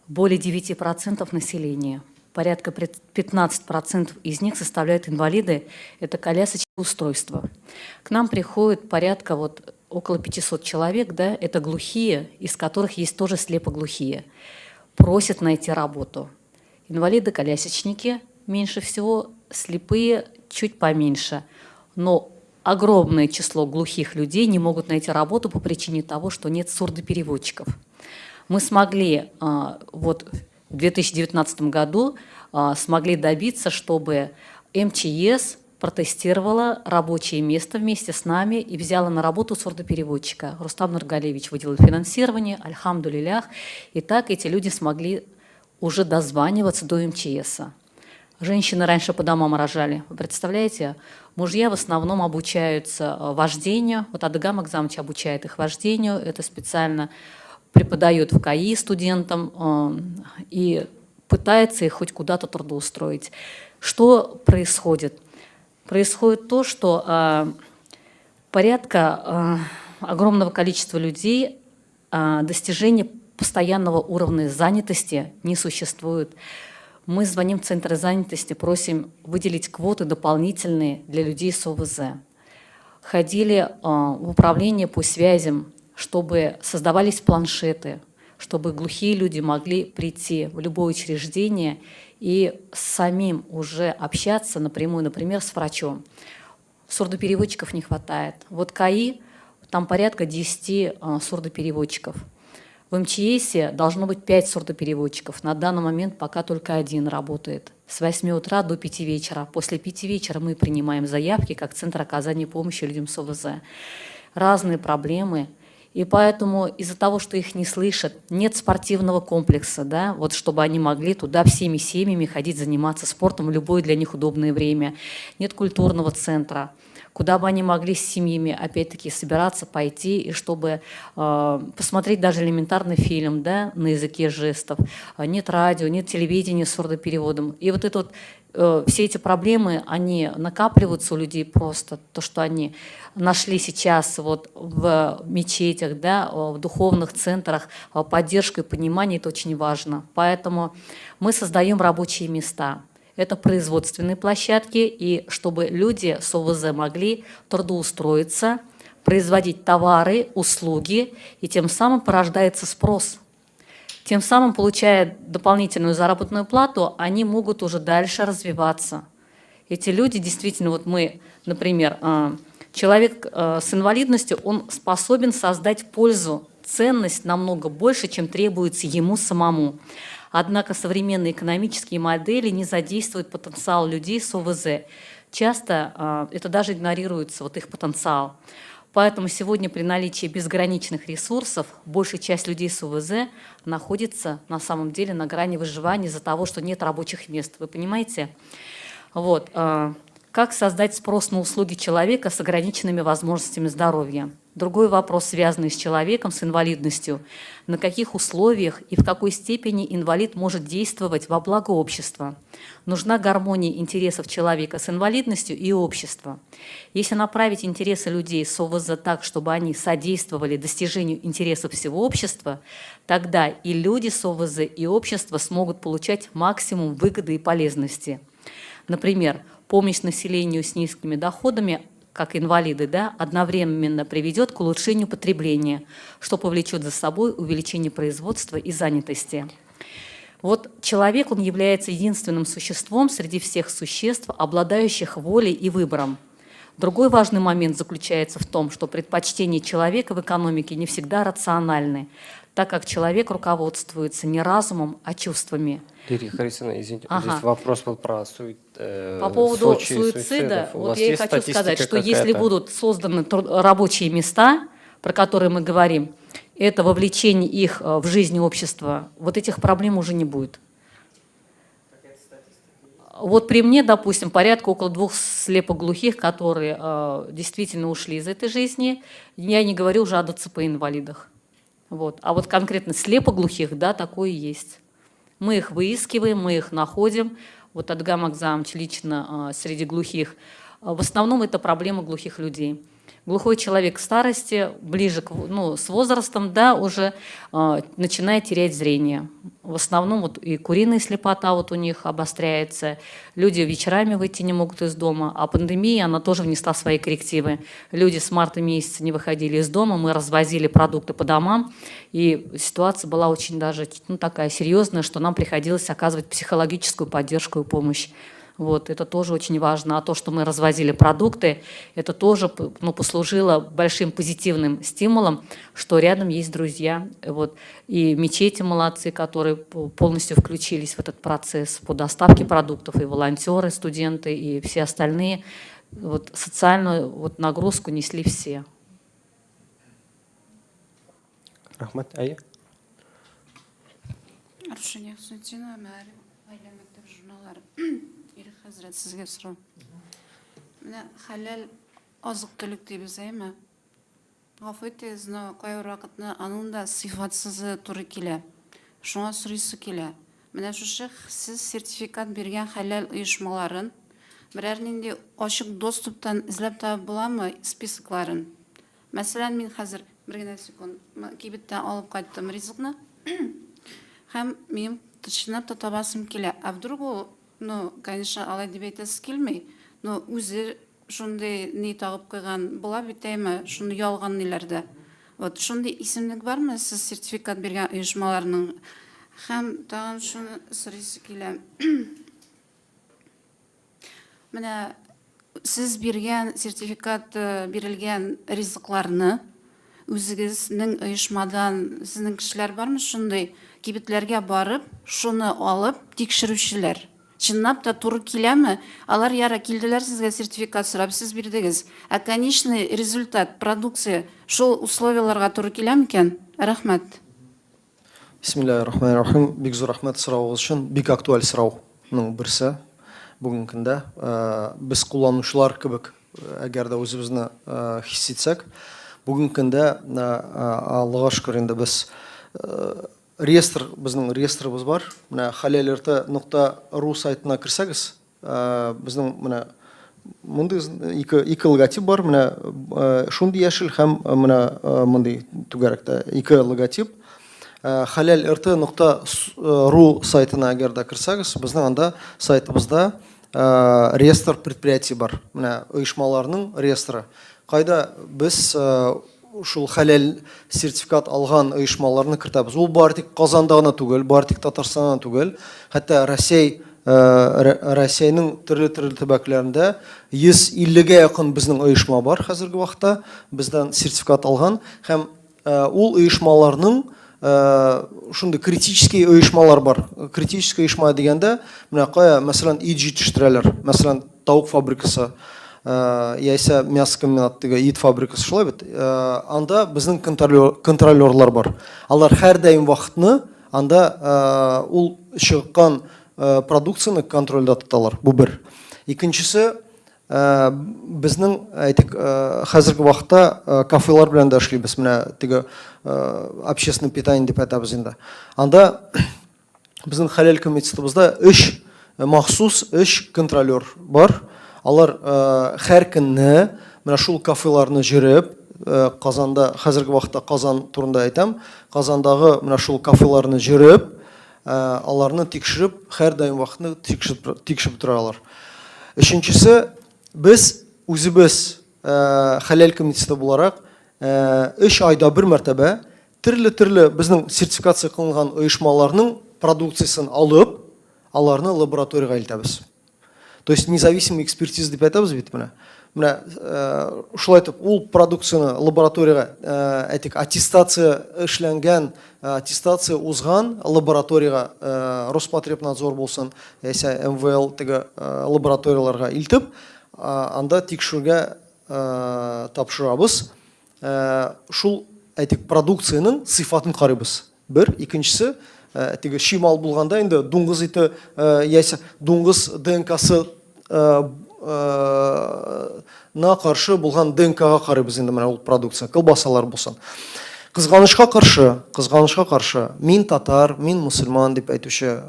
Более 9% населения. Порядка 15% из них составляют инвалиды. Это колясочные устройства. К нам приходит порядка около 500 человек. Да? Это глухие, из которых есть тоже слепоглухие. Просят найти работу. Инвалиды-колясочники меньше всего, слепые чуть поменьше. Но огромное число глухих людей не могут найти работу по причине того, что нет сурдопереводчиков. Мы смогли в 2019 году смогли добиться, чтобы МЧС протестировала рабочее место вместе с нами и взяла на работу сурдопереводчика. Рустам Нургалевич выделил финансирование, альхамдулилях. И так эти люди смогли уже дозваниваться до МЧСа. Женщины раньше по домам рожали. Вы представляете? Мужья в основном обучаются вождению. Вот Адыгам Акзамович обучает их вождению. Это специально преподает в КАИ студентам и пытается их хоть куда-то трудоустроить. Что происходит? Происходит то, что порядка огромного количества людей достижения постоянного уровня занятости не существует. Мы звоним в центры занятости, просим выделить квоты дополнительные для людей с ОВЗ. Ходили в управление по связям, чтобы создавались планшеты, чтобы глухие люди могли прийти в любое учреждение и самим уже общаться напрямую, например, с врачом. Сурдопереводчиков не хватает. Вот КАИ, там порядка 10 сурдопереводчиков. В МЧСе должно быть 5 сурдопереводчиков. На данный момент пока только 1 работает. С 8 утра до 5 вечера. После 5 вечера мы принимаем заявки как Центр оказания помощи людям с ОВЗ. Разные проблемы. И поэтому из-за того, что их не слышат, нет спортивного комплекса, да, вот чтобы они могли туда всеми семьями ходить заниматься спортом в любое для них удобное время. Нет культурного центра, куда бы они могли с семьями опять-таки собираться, пойти, и чтобы посмотреть даже элементарный фильм, да, на языке жестов. Нет радио, нет телевидения с сурдопереводом. И вот это все эти проблемы, они накапливаются у людей просто. То, что они нашли сейчас в мечетях, да, в духовных центрах поддержку и понимание, это очень важно. Поэтому мы создаем рабочие места. Это производственные площадки, и чтобы люди с ОВЗ могли трудоустроиться, производить товары, услуги, и тем самым порождается спрос. Тем самым, получая дополнительную заработную плату, они могут уже дальше развиваться. Эти люди действительно, мы, например, человек с инвалидностью, он способен создать пользу, ценность намного больше, чем требуется ему самому. Однако современные экономические модели не задействуют потенциал людей с ОВЗ. часто это даже игнорируется, вот их потенциал. Поэтому сегодня при наличии безграничных ресурсов большая часть людей с ОВЗ находится на самом деле на грани выживания из-за того, что нет рабочих мест. Вы понимаете? Вот. Как создать спрос на услуги человека с ограниченными возможностями здоровья? Другой вопрос, связанный с человеком с инвалидностью. На каких условиях и в какой степени инвалид может действовать во благо общества? Нужна гармония интересов человека с инвалидностью и общества. Если направить интересы людей с ОВЗ так, чтобы они содействовали достижению интересов всего общества, тогда и люди с ОВЗ, и общество смогут получать максимум выгоды и полезности. Например, помощь населению с низкими доходами, как инвалиды, да, одновременно приведет к улучшению потребления, что повлечет за собой увеличение производства и занятости. Вот человек, он является единственным существом среди всех существ, обладающих волей и выбором. Другой важный момент заключается в том, что предпочтения человека в экономике не всегда рациональны, так как человек руководствуется не разумом, а чувствами. Лирия Харисовна, извините, Ага. здесь вопрос был про По поводу Сочи и суицида, суицидов. У вот вас я и есть хочу статистика сказать, что если какая-то? будут созданы рабочие места, про которые мы говорим, это вовлечение их в жизнь общества, вот этих проблем уже не будет. Вот при мне, допустим, порядка около 2 слепоглухих, которые действительно ушли из этой жизни. Я не говорю уже о ДЦП-инвалидах. Вот. А вот конкретно слепоглухих, да, такое есть. Мы их выискиваем, мы их находим. Вот Адгам Акзамович лично среди глухих. В основном это проблема глухих людей. Глухой человек в старости, ближе с возрастом, да, уже начинает терять зрение. В основном вот и куриная слепота вот у них обостряется. Люди вечерами выйти не могут из дома. А пандемия, она тоже внесла свои коррективы. Люди с марта месяца не выходили из дома, мы развозили продукты по домам. И ситуация была очень даже такая серьезная, что нам приходилось оказывать психологическую поддержку и помощь. Вот, это тоже очень важно. А то, что мы развозили продукты, это тоже послужило большим позитивным стимулом, что рядом есть друзья. Вот. И мечети молодцы, которые полностью включились в этот процесс по доставке продуктов, и волонтеры, студенты, и все остальные. Вот, социальную нагрузку несли все. Рахмат, Ая? Рушания Хусутина, Мәри, Айла Мектеп журналары. Ирек хәзрәт, сезгә сорау. Менә хәләл азык-төлек дибез, әйме? Гафу итегез, но кайбер вакытны аның да сыйфатсызы туры килә. Шуңа сорыйсы килә. Менә шушы сез сертификат биргән хәләл оешмаларын берәр нинди ачык доступтан эзләп табып буламы списокларын? Мәсәлән, мин хәзер бер генә секунд кибеттән алып кайттым ризыкны. Һәм мин тышынып та табасым килә. А вдруг ул, конечно, алай дип әйтәсе килмәй, но үзе шундый ни тагып куйган була бит әйме, шундый ялган ниләрдә. Вот шундый исемлек бармы сез сертификат биргән оешмаларның? Һәм тагын шуны сорыйсы килә. Менә сез биргән сертификат бирелгән ризыкларны үзегезнең оешмадан сезнең кешеләр бармы шундый кибетләргә барып, шуны алып тикшерүчеләр? Чынлап та туры киләме? Алар яра килделәр сезгә сертификат сорап, сез бирдегез. А конечный результат, продукция, шул условияларга туры киләме икән? Рәхмәт. Бисмиллахир-рахманир-рахим. Бик зур рәхмәт сорауыгыз өчен. Бик актуаль сорауның берсе. Бүгенге көндә без кулланучылар кебек, әгәр дә үзебезне хис итсәк, бүгенге көндә Аллаһка шөкер инде без реестр, безнең реестрыбыз бар. Менә halal.rt.ru сайтына кирсәгез, безнең менә мондый ике логотип бар. Менә шундый яшел һәм менә мондый түгәрәктә ике логотип. halal.rt.ru сайтына әгәр дә кирсәгез, безнең анда сайтыбызда реестр предприятий бар. Менә оешмаларның реестры. Кайда без шул халал сертификат алган оешмаларны кертәбез. Ул бары тик Казанда гына түгел, бары тик Татарстанда түгел, хәтта Россиянең төрле төбәкләрендә 150-гә якын безнең оешма бар хәзерге вакытта. Бездән сертификат алган һәм ул оешмаларның шундай критический оешмалар бар. Критический оешма дегенде, менә кая, мәсәлән, ит җитештерәләр, мәсәлән, тавык фабрикасы, яисә мясо комбинаты, ит фабрикасы, шулай бит. Анда безнең контролерлар бар. Алар һәр даим вакытны анда ул чыккан продукцияны контрольдә тоталар. Бу бер. Икенчесе, безнең әйтик хәзерге вакытта кафелар белән дә эшлибез. Менә теге общественное питание дип әйтәбез инде. Анда безнең хәләл комитетыбызда 3 махсус 3 контролер бар. Алар һәр көнне менә шул кафеларны җөреп, Казанда, хәзерге вакытта Казан турында әйтәм, Казандагы менә шул кафеларны җөреп, аларны тикшереп, һәр даим вакытны тикшереп торалар. Өченчесе, без үзебез хәләл комитеты буларак 3 айда бер мәртәбә төрле безнең сертификация кылынган оешмаларның продукциясын алып, аларны лабораториягә илтәбез. То есть независимый экспертиза дип әйтәбез бит менә. Менә шулай итеп, ул продукцияны лабораториягә әйтик аттестация эшләнгән, аттестация узган лабораториягә Роспотребнадзор булсын, яисә МВЛ теге лабораторияларга илтеп, анда тикшерүгә тапшырабыз. Шул әйтик продукцияның сыйфатын карыйбыз. Бер, икенчесе, теге шимал булганда инде дуңгыз ите, яисә дуңгыз ДНК-сы на каршы булган ДНК-га карыйбыз инде менә ул продукция, колбасалар булсын. Кызганычка каршы, мин татар, мин мусульман дип әйтүче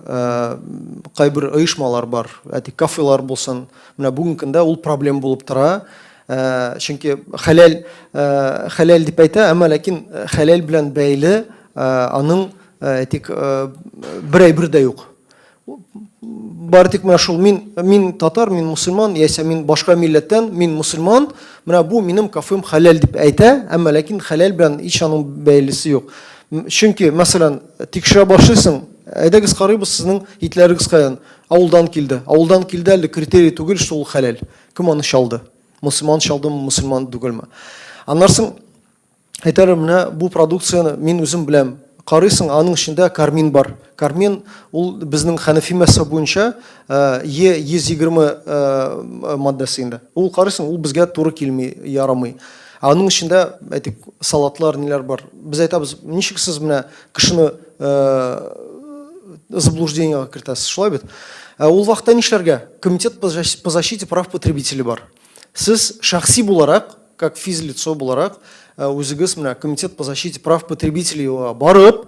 кайбер оешмалар бар, әйтик кафелар булсын. Менә бүгенге көндә ул проблема булып тора. Чөнки хәләл дип әйтә, әмма ләкин хәләл белән бәйле аның әйтик бер дә юк. Бар тик менә шул мин татар, мин мусульман, яисә мин башка милләттән, мин мусульман, менә бу минем кафем хәләл дип әйтә, әмма ләкин хәләл белән һич аның бәйлесе юк. Чөнки, мәсәлән, тикшерә башлыйсың, әйдәгез карыйбыз сезнең итләрегез каян? Авылдан килде. Авылдан килде әле критерий түгел, шул хәләл. Кем аны чалды? Мусульман чалдымы, мусульман түгелме? Аннарсын әйтәләр, менә бу продукцияны мин үзем беләм. Карыйсың, аның içində кармин бар. Кармин ул безнең Хәнәфи мәзһәбе буенча Е120 маддәсе инде. Ул карыйсың, ул безгә туры килми, ярамый. Аның içində әйтик салатлар ниләр бар. Без әйтәбез, ничек сез менә кешене заблуждениегә кертәсез, шулай бит? Ул вакытта нишләргә? Комитет по защите прав потребителей бар. Сез шәхси буларак, как физлицо буларак, үзегез менә комитет по защите прав потребителей барып,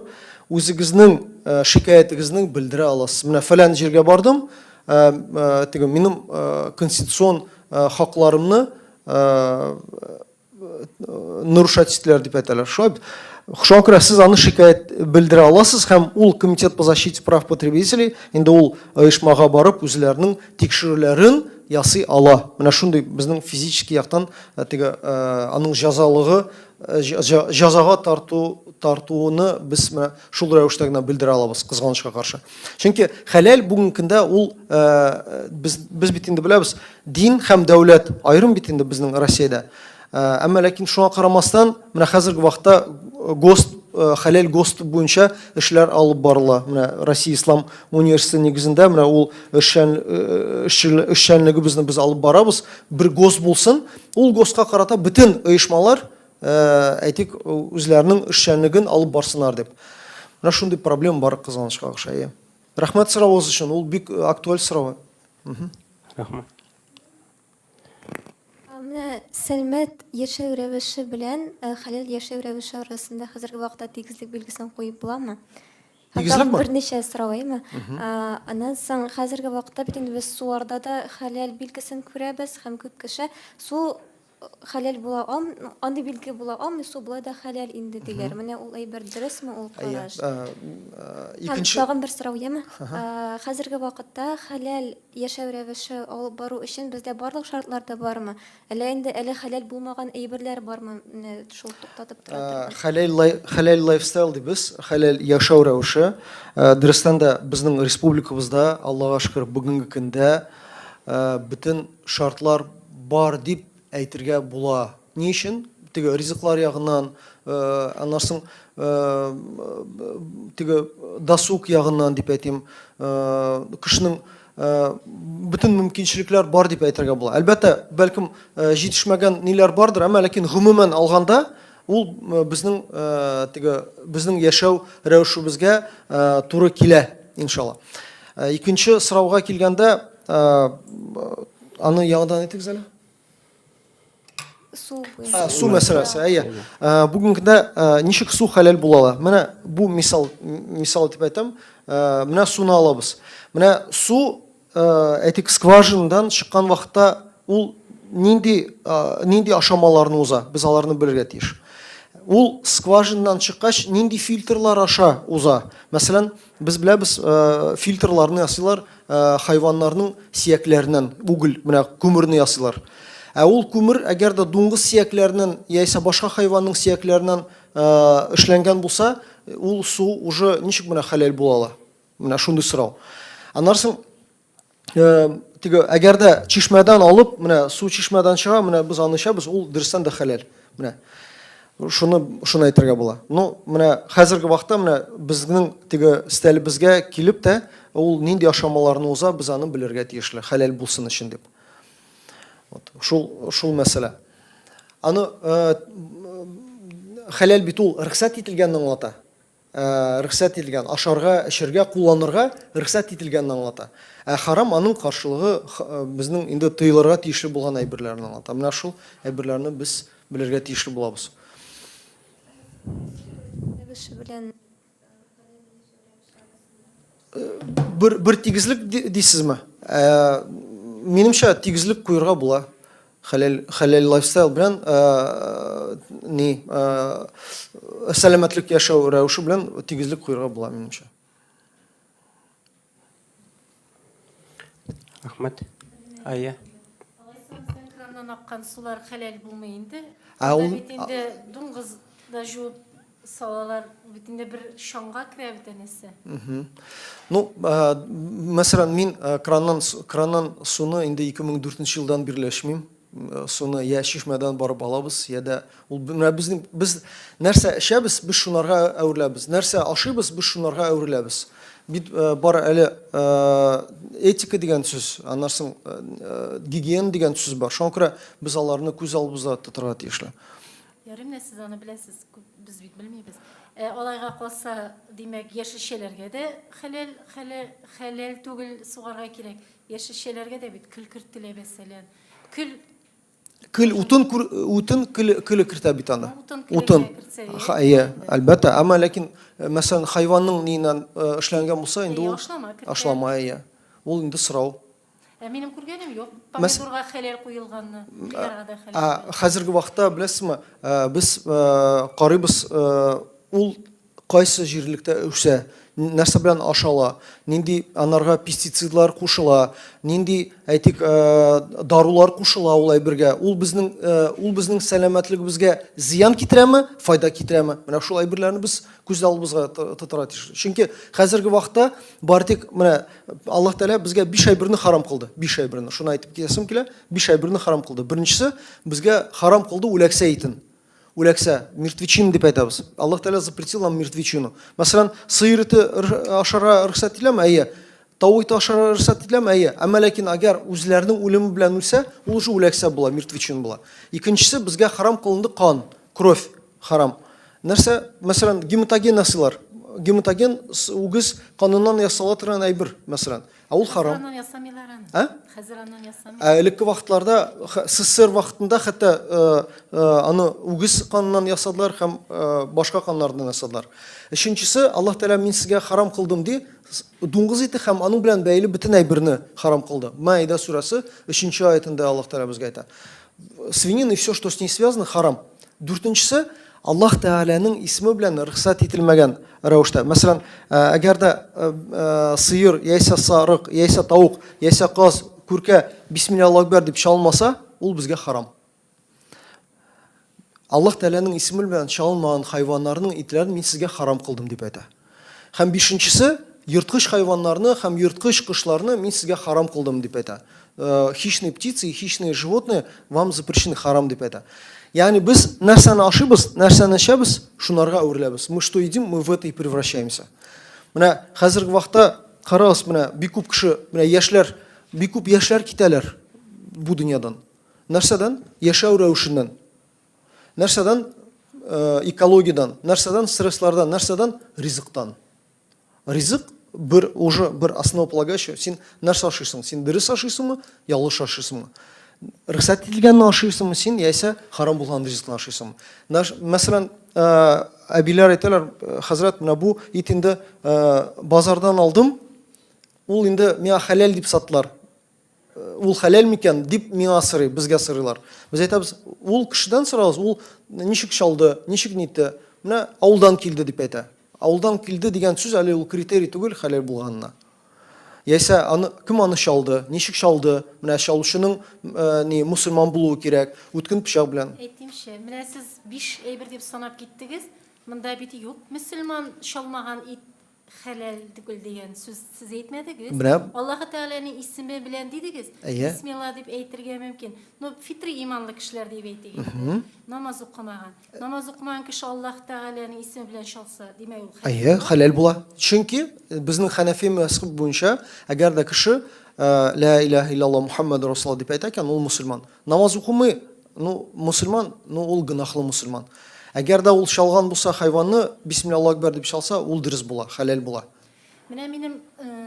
үзегезнең шикаятыгызны белдерә аласыз. Менә фәлән җиргә бардым, теге минем конституцион хакларымны нарушать ителәләр дип әйтәләр. Шуңа күрә сез аны шикаят белдерә аласыз һәм ул комитет по защите прав потребителей инде ул оешмага барып үзләренең тикшерүләрен ясый ала. Менә шундый безнең физический яктан теге аның җәзалыгы, җәзага тартуыны без менә шул рәвештә генә белдерә алабыз, кызганычка каршы. Чөнки хәләл бүгенге көндә ул без бит инде беләбез, дин һәм дәүләт аерым бит инде безнең Россиядә. Әмма ләкин шуңа карамастан, менә хәзерге вакытта хәләл ГОСТ буенча эшләр алып барыла. Менә Россия Ислам университеты нигезендә менә ул эшчәнлегебезне без алып барабыз. Бер ГОСТ булсын, ул ГОСТка карата бөтен оешмалар әйтик үзләренең эшчәнлеген алып барсыннар дип. Менә шундый проблема бар кызганычка охшай. Рәхмәт соравыгыз өчен, ул бик актуаль сорау. Рәхмәт. Сәлмәт яшәү рәвеше белән хәләл яшәү рәвеше арасында хәзерге вакытта тигезлек билгесен куеп буламы? Тигезлек бар? Берничә сорауймы? Аннан соң хәзерге вакытта бит инде без суарда да хәләл билгесен күрәбез һәм күп кеше су хәләл була андый билге була алмый, су була да хәләл инде диләр. Менә ул әйбер дөресме, ул караш? Икенче Тагын бер сорауймы? Хәзерге вакытта хәләл яшәү рәвеше алып бару өчен бездә барлык шартлар бармы? Әллә инде хәләл булмаган әйберләр бармы? Шул туктатып тора. Хәләл лайфстайл дибез, хәләл яшәү рәвеше. Дөрестән дә безнең республикабызда, Аллаһка шөкер, бүгенге көндә бөтен шартлар бар дип әйтергә була. Ни өчен? Теге ризыклар ягыннан, аннан теге досуг ягыннан дип әйтим, кешенең бөтен мөмкинчелекләр бар дип әйтергә була. Әлбәттә, бәлкем җитешмәгән ниләр бардыр, әмма ләкин гомумән алганда ул безнең яшәү рәвешебезгә туры килә, иншалла. Икенче сорауга килгәндә, аны яңадан әйтегез әле. Су Су мәсьәләсе, әйе. Бүген көндә ничек су хәләл була? Менә бу мисал дип әйтәм. Менә суны алабыз. Менә су әйтик скважинадан чыккан вакытта ул нинди ашамаларны уза? Без аларны белергә тиеш. Ул скважинадан чыккач нинди фильтрлар аша уза? Мәсәлән, без беләбез, фильтрларны ясыйлар хайваннарның сөякләреннән, угыл, менә күмерне ясыйлар. Ул күмер әгәр дә дуңгыз сөякләреннән яисә башка хайванның сөякләреннән эшләнгән булса, ул су уже ничек менә хәләл була? Менә шундый сорау. Аннан әгәр дә чишмәдән алып, менә су чишмәдән чыга, менә без аны эчәбез, ул дөрестән дә хәләл. Менә шуны әйтергә була. Ну, менә хәзерге вакытта менә безнең стәлебезгә килеп тә ул нинди ашамаларны уза, без аны белергә тиешле, хәләл булсын өчен дип. Шул мәсьәлә. Аны хәләл бит ул рөхсәт ителгәнне аңлата. Рөхсәт ителгән, ашарга, эчәргә, кулланырга рөхсәт ителгәнне аңлата. Харам аның каршылыгы безнең инде тыйлырга тиешле булган әйберләрне аңлата. Менә шул әйберләрне без белергә тиешле булабыз. Бер тигезлек дисезме? Минемчә тигезлек куярга була. Хәләл лайфстайл белән сәламәтлек яшәү рәвеше белән тигезлек куярга була, минемчә. Рәхмәт. Ая. Краннан аккан сулар хәләл булмый инде. Бит инде дуңгыз да жуып салалар, бит инде бер шаңга керә бит әнесе. Ну, мәсәлән, мин краннан суны инде 2004 елдан бирле эчмим. Суны я чишмәдән барып алабыз, я да ул без нәрсә эчәбез, без шунарга әвереләбез. Нәрсә ашыйбыз, без шунарга әвереләбез. Бит бар әле этика дигән сүз, аннан гигиена дигән сүз бар. Шуңа күрә без аларны күз алдыбызда тотарга тиешле. Ярым сез аны беләсез, без бит белмибез. Алайга калса, димәк, яшелчәләргә дә хәләл түгел сугарга кирәк. Яшелчәләргә дә бит көл кертелә мәсәлән. Утын көле кертә бит аны. Утын. Әлбәттә, әмма ләкин мәсәлән хайванның нинән эшләнгән булса, инде ул ашлама. Ул инде сорау. Минем күргәнем юк. Помидорга хәләл куелганны, кыярга да хәләл. Хәзерге вакытта беләсезме, без карыйбыз, ул кайсы җирлектә үсә, нәрсә белән ашала, нинди анарга пестицидлар кушыла, нинди әйтик дарулар кушыла ул әйбергә. Ул безнең сәламәтлегебезгә зыян китерәме, файда китерәме? Менә шул әйберләрне без күз алдыбызга тотара тиеш. Чөнки хәзерге вакытта бартик менә Аллаһ Тәала безгә 5 әйберне харам кылды. 5 әйберне. Шуны әйтеп китәсем килә. 5 әйберне харам кылды. Беренчесе безгә харам кылды үләксә итен. Үләксә, мертвечину дип әйтәбез. Аллаһ Тәала запретил нам мертвечину. Мәсәлән, сыер ите ашарга рөхсәт ителәме? Әйе. Тау ите ашарга рөхсәт ителәме? Әйе. Әмма ләкин әгәр үзләренең үлеме белән үлсә, ул уже үләксә була, мертвечину була. Икенчесе безгә харам кылынды кан, кровь харам. Нәрсә? Мәсәлән, гематоген ясыйлар. Гематоген үгез каныннан ясала торган әйбер, мәсәлән. Ул харам. Хәзер аннан ясамыйлар аны. Хәзер аннан ясамыйлар. Элекке вакытларда, СССР вакытында хәтта аны үгез каныннан ясадылар һәм башка каннардан ясадылар. Өченчесе, Аллаһ Тәала мин сезгә харам кылдым ди, дуңгыз ите һәм аның белән бәйле бөтен әйберне харам кылды. Маида сурасы 3-нче аятында Аллаһ Тәала безгә әйтә. Свинина и все, что с ней связано, харам. 4-нчесе, Аллаһ Тәаланың исеме белән рөхсәт ителмәгән рәвештә. Мәсәлән, әгәр дә сыер, яисә сарык, яисә тауык, яисә каз, күркә бисмиллаһ акбар дип чалмаса, ул безгә харам. Аллаһ Тәаланың исеме белән чалмаган хайваннарның итләрен мин сезгә харам кылдым дип әйтә. Һәм 5-нчесе, йырткыч хайваннарны һәм йырткыч кошларны мин сезгә харам кылдым дип әйтә. Хищные птицы и хищные животные вам запрещены, харам дип әйтә. Яғни біз нәрсені ашибыз, нәрсені ішеміз, шунарға өрлебіз. Мы что едим, мы в это и превращаемся. Мына қазіргі уақытта қараңыз, мына бейкүп кіші, мына яшьләр, бейкүп яшьләр китәләр бу дөньядан. Нәрсәдән? Яшәү рәвешеннән. Нәрсәдән? Экологиядан, нәрсәдән? Стресслардан, нәрсәдән? Ризыктан. Ризык уже бір основополагающий. Сен нәрсә ашыйсың? Сен дөрес ашыйсыңмы, ялгыш ашыйсыңмы? Рөхсәт ителгәнне ашыйсыңмы син, яисә харам булган ризыкны ашыйсыңмы? Мәсәлән, әбиләр әйтәләр, хәзрәт, менә бу ит инде базардан алдым, ул инде миңа хәләл дип саттылар. Ул хәләл микән дип миңа сорый, безгә сорыйлар. Без әйтәбез, ул кешедән сорагыз, ул ничек чалды, ничек нитте? Менә авылдан килде дип әйтә. Авылдан килде дигән сүз әле ул критерий түгел хәләл булганына. Яисә кем аны чалды, ничек чалды? Менә чалучының мусульман булуы кирәк, үткен пычак белән. Әйтимче, менә сез 5 әйбер дип санап киттегез. Монда бит юк. Мөселман чалмаган ит хәләл түгел дигән сүз сез әйтмәдегез. Аллаһ Тәгаләнең исеме белән дидегез. Бисмилла дип әйтергә мөмкин. Ну, фитри иманлы кешеләр дип әйтегез. Намаз укымаган. Намаз укымаган кеше Аллаһ Тәгаләнең исеме белән чалса, димәк ул хәләл. Хәләл була. Чөнки безнең Хәнәфи мәзһәбе буенча, әгәр дә кеше ла илаһа илляллаһ Мухаммад расулуллаһ дип әйтә икән, ул мусульман. Намаз укымый, ну, мусульман, ну, ул гынахлы мусульман. Әгәр дә ул чалган булса хайванны, бисмиллаһ акбар дип чалса, ул дөрес була, хәләл була. Менә минем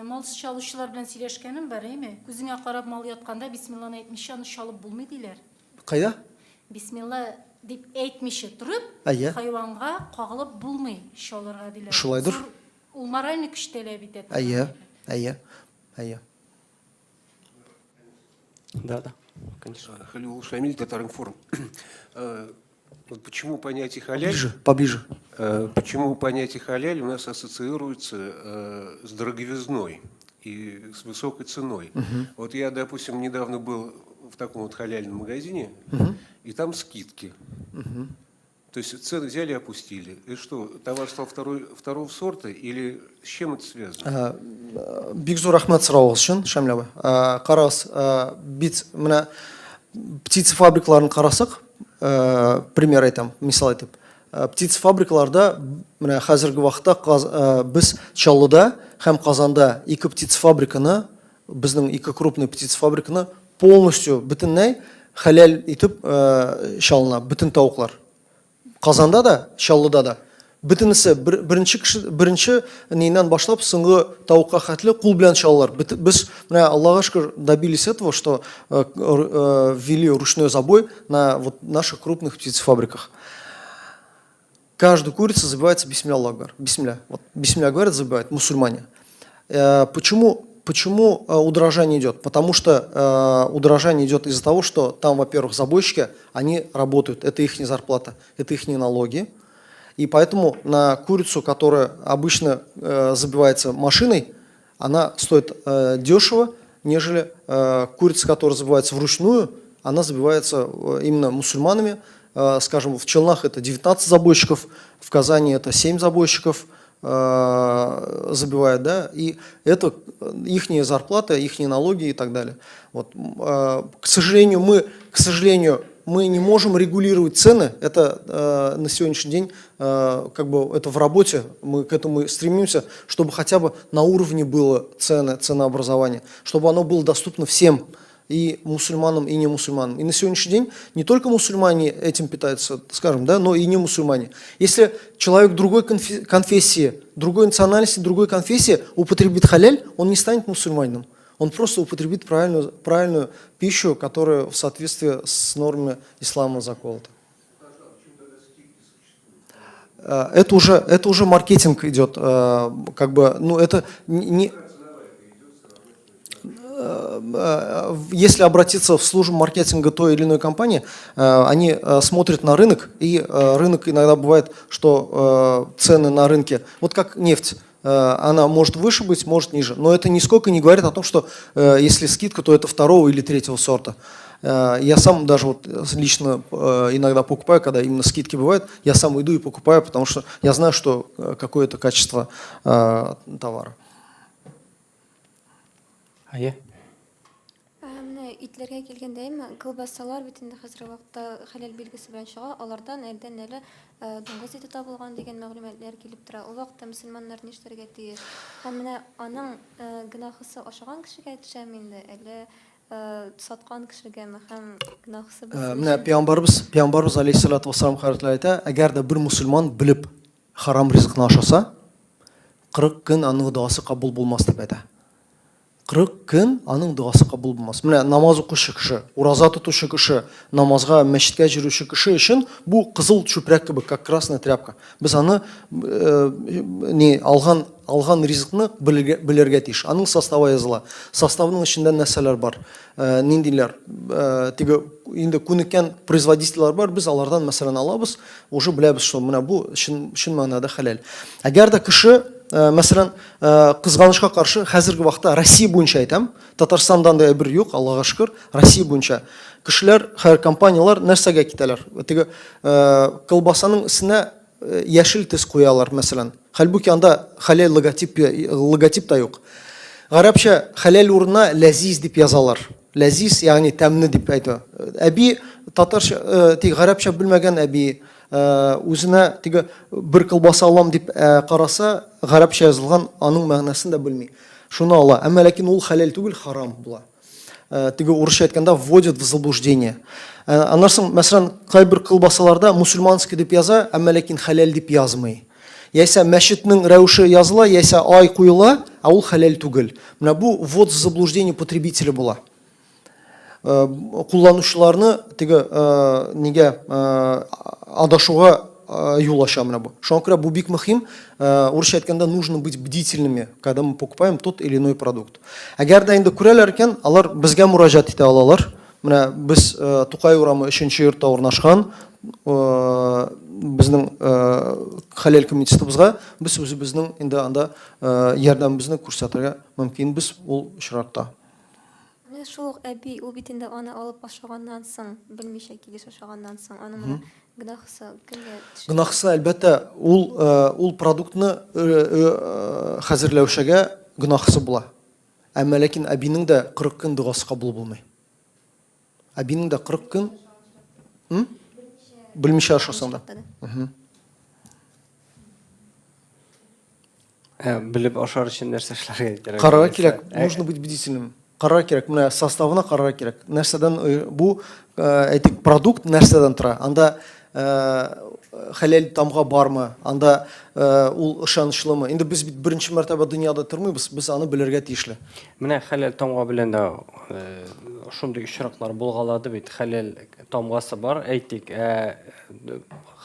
мал чалучылар белән сөйләшкәнем бар, әйме? Күзеңә карап мал ятканда бисмилланы әйтмичә аны чалып булмый диләр. Кайда? Бисмилла дип әйтмичә торып, хайванга кагылып булмый чалырга диләр. Шулайдыр. Ул моральный көч таләп итә. Әйе. Да, конечно. Халил Шамиль, Татаринформ. Вот почему понятие халяль? Поближе. Почему понятие халяль у нас ассоциируется с дороговизной и с высокой ценой? Вот я, допустим, недавно был в таком вот халяльном магазине, и там скидки. То есть цены взяли и опустили. И что, товар стал второго сорта или с чем это связано? Бик зур рахмат сұрауыңыз үшін, Шамил абай. Қараңыз, бит мына птицефабрикаларын қарасақ, пример айтам, мисал айтып. Птицефабрикаларда мына хәзерге вакытта без Чаллыда һәм Казанда ике птицефабриканы, безнең ике крупный птицефабриканы полностью бөтенләй хәләл итеп чалына, бөтен тавыклар. Казанда да, Чаллыда да. Бөтенесе беренче нейнән башлап соңгы тавыкка хәтле кул белән чалалар. Без менә Аллаһка шөкер добились этого, что ввели ручной забой на вот наших крупных птицефабриках. Каждую курицу забивается бисмилля Аллаху акбар. Бисмилля. Вот бисмилля говорят, забивают мусульмане. Почему удорожание идет? Потому что удорожание идет из-за того, что там, во-первых, забойщики, они работают, это их зарплата, это их налоги. И поэтому на курицу, которая обычно забивается машиной, она стоит дешево, нежели курица, которая забивается вручную, она забивается именно мусульманами. Скажем, в Челнах это 19 забойщиков, в Казани это 7 забойщиков забивают, да, и это их зарплата, их налоги и так далее. Вот. К сожалению, мы не можем регулировать цены. Это на сегодняшний день, как бы это в работе, мы к этому стремимся, чтобы хотя бы на уровне было ценообразование, чтобы оно было доступно всем, и мусульманам, и не мусульманам. И на сегодняшний день не только мусульмане этим питаются, скажем, да, но и не мусульмане. Если человек другой конфессии, другой национальности, другой конфессии употребит халяль, он не станет мусульманином. Он просто употребит правильную пищу, которая в соответствии с нормами ислама заколота. Это уже маркетинг идет, как бы, ну это не... Если обратиться в службу маркетинга той или иной компании, они смотрят на рынок, и рынок иногда бывает, что цены на рынке, вот как нефть, она может выше быть, может ниже, но это нисколько не говорит о том, что если скидка, то это второго или третьего сорта. Я сам даже вот лично иногда покупаю, когда именно скидки бывают, я сам иду и покупаю, потому что я знаю, что какое-то качество товара. Ая? итләргә килгәндә әйме, колбасалар бит инде хәзерге вакытта хәләл билгесе белән чыга. Алардан әлдән әле дуңгыз ите табылган дигән мәгълүматлар килеп тора. Ул вакытта мөселманнар ни эшләргә тиеш? Һәм менә аның гөнаһысы ашаган кешегә төшәме инде, әле саткан кешегәме һәм гөнаһысы Менә Пәйгамбарыбыз алейһиссалату вассалам хәзрәтләре әйтә, әгәр дә бер мусульман белеп харам ризыкны ашаса, 40 көн аның дуасы кабул булмас дип әйтә. 40 көн аның дуасы кабул булмас. Менә намаз укучы кеше, ураза тотучы кеше, намазга, мәчеткә йөрүче кеше өчен бу кызыл чүпрәк кебек, как красная тряпка. Без аны алган ризыкны белергә тиеш. Аның составы языла. Составның эчендә нәрсәләр бар? Ниндиләр? Теге инде күнеккән производительләр бар. Без алардан мәсәлән алабыз, уже беләбез, что менә бу чын мәгънәдә хәләл. Әгәр дә кеше мәсәлән, кызганычка каршы хәзерге вакытта Россия буенча әйтәм, Татарстандан да бер юк, Аллага шөкер, Россия буенча кешеләр, һәр компаниялар нәрсәгә китәләр? Теге колбасаның исенә яшел төс куялар мәсәлән. Хәлбуки анда хәләл логотип та юк. Гарәпчә хәләл урынына ләзиз дип язалар. Ләзиз, ягъни тәмле дип әйтә. Әби татарча, тик гарәпчә белмәгән әби үзенә теге бер колбаса алам дип караса, гарәпчә язылган аның мәгънәсен дә белми. Шуны ала, әмма ләкин ул хәләл түгел, харам була. Теге урысча әйткәндә вводит в заблуждение. Аннан соң, мәсәлән, кайбер колбасаларда мусульманский дип яза, әмма ләкин хәләл дип язмый. Яисә мәчетнең рәвеше языла, яисә ай куела, ә ул хәләл түгел. Менә бу ввод в заблуждение потребителя була. Кулланучыларны теге нигә адашуга юл ача менә бу. Шуңа күрә бу бик мөһим. Урысча әйткәндә нужно быть бдительными, когда мы покупаем тот или иной продукт. Әгәр дә инде күрәләр икән, алар безгә мөрәҗәгать итә алалар. Менә без Тукай урамы 3нче йортта урнашкан, безнең хәләл комитетыбызга без үзебезнең инде анда ярдәмебезне күрсәтергә мөмкинбез ул очракта. Шул әби ул бит инде аны алып ашаганнан соң, белмичә килеш ашаганнан соң, аның менә гөнаһысы кемгә төшә? Гөнаһысы әлбәттә ул продуктны хәзерләүчегә гөнаһысы була. Әмма ләкин әбинең дә 40 көн дуасы кабул булмый. Әбинең дә 40 көн белмичә ашасаң да. Белеп ашар өчен нәрсә эшләргә кирәк? Карарга кирәк, нужно быть бдительным. Карарга кирәк, менә составына карарга кирәк. Нәрсәдән бу әйтик продукт нәрсәдән тора? Анда хәләл тамга бармы? Анда ул ышанычлымы? Инде без бит беренче мәртәбә дөньяда тормыйбыз, без аны белергә тиешле. Менә хәләл тамга белән дә шундый очраклар булгалады бит. Хәләл тамгасы бар, әйтик,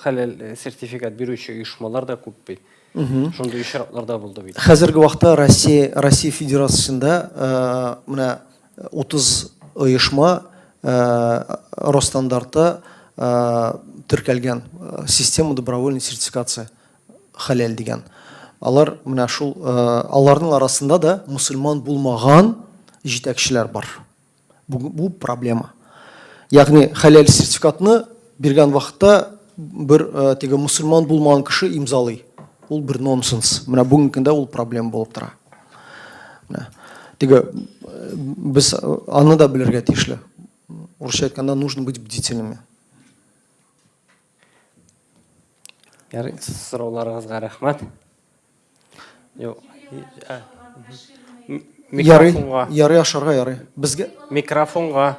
хәләл сертификат бирүче оешмалар да күп бит. Шундый очракларда булды бит. Хәзерге вакытта Россия Федерациясендә менә 30 оешма Росстандарта теркәлгән система добровольной сертификации хәләл дигән. Алар менә шул аларның арасында да мусульман булмаган җитәкчеләр бар. Бу проблема. Ягъни хәләл сертификатны биргән вакытта бер теге мусульман булмаган кеше имзалый. Ул бер нонсенс. Менә бүгенге көндә ул проблема булып тора. Менә теге без аны да белергә тиешле. Урысча әйткәндә нужно быть бдительными. Ярый, сорауларыгызга рәхмәт. Микрофонга. Ярый ашарга ярый. Безгә Микрофонга.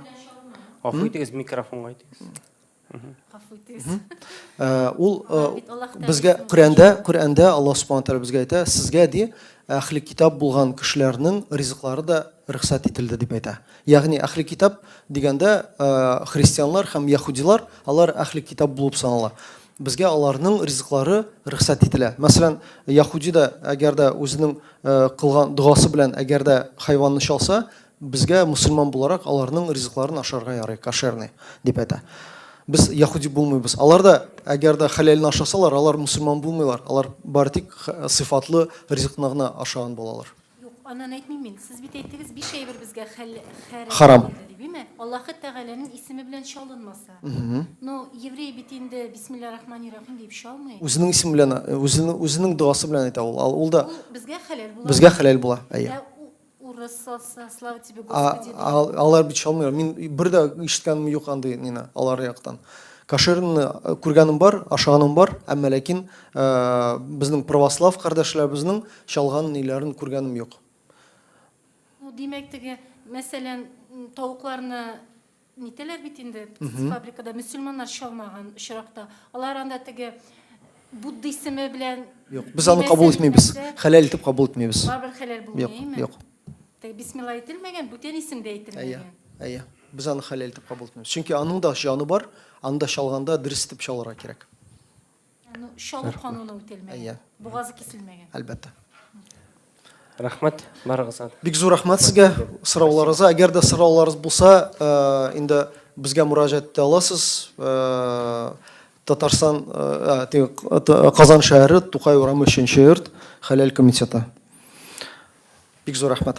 Гафу итегез, микрофонга итегез. ул безгә Коръәндә Аллаһ Субханаһу Тәгалә безгә әйтә, сезгә ди әхли китап булган кешеләрнең ризыклары да рөхсәт ителде дип әйтә. Ягъни әхли китап дигәндә христианлар һәм яһудилар, алар әхли китап булып санала. Безгә аларның ризыклары рөхсәт ителә. Мәсәлән, яһуди да әгәр дә үзенең кылган дуасы белән әгәр дә хайванны чалса, безгә мусульман буларак аларның ризыкларын ашарга ярый, кошерный дип әйтә. Без яһуди булмыйбыз. Алар да әгәр дә хәләлне ашасалар, алар мусульман булмыйлар. Алар бары тик сыйфатлы ризыкны гына ашаган булалар. Юк, анан әйтмим мин. Сез бит әйттегез, bir şey безгә Харам. Дибеме? Аллаһ Тәгаләнең исеме белән чалынмаса. Ну, еврей бит инде бисмиллаһир-рахманир-рахим дип чалмый. Үзенең исеме белән, үзенең дуасы белән әйтә ул. Ул да Безгә хәләл була. безгә хәләл була. Әйе. образ салса, слава тебе, А- Господи. алар бит чалмыйлар. Мин бер дә ишеткәнем юк андый нина алар яктан. Кашерны күргәнем бар, ашаганым бар, әмма ләкин безнең православ кардәшләребезнең чалган ниләрен күргәнем юк. Ну, демек теге, мәсәлән, тавыкларны нителәр бит инде фабрикада мөселманнар чалмаган очракта. Алар анда теге Будда исеме белән Юк, без аны кабул итмибез. Хәләл итеп кабул итмибез. Барбер хәләл Юк, булмыймы? юк. Теге бисмилла әйтелмәгән, бүтән исемдә Әйе, әйтелмәгән. әйе. Без аны хәләл итеп кабул итмибез. Чөнки аның да җаны бар, анда чалганда дөрес итеп чалырга кирәк. Ну, шалу кануны үтәлмәгән. Әйе. Бугазы киселмәгән. Әлбәттә. Рахмат, барыгызга. Бик зур рәхмәт сезгә сорауларыгызга. Әгәр дә сорауларыгыз булса, инде безгә мөрәҗәгать итә аласыз. Татарстан, Казан шәһәре, Тукай урамы 3-нче йорт, Хәләл комитеты. Бик зур рәхмәт.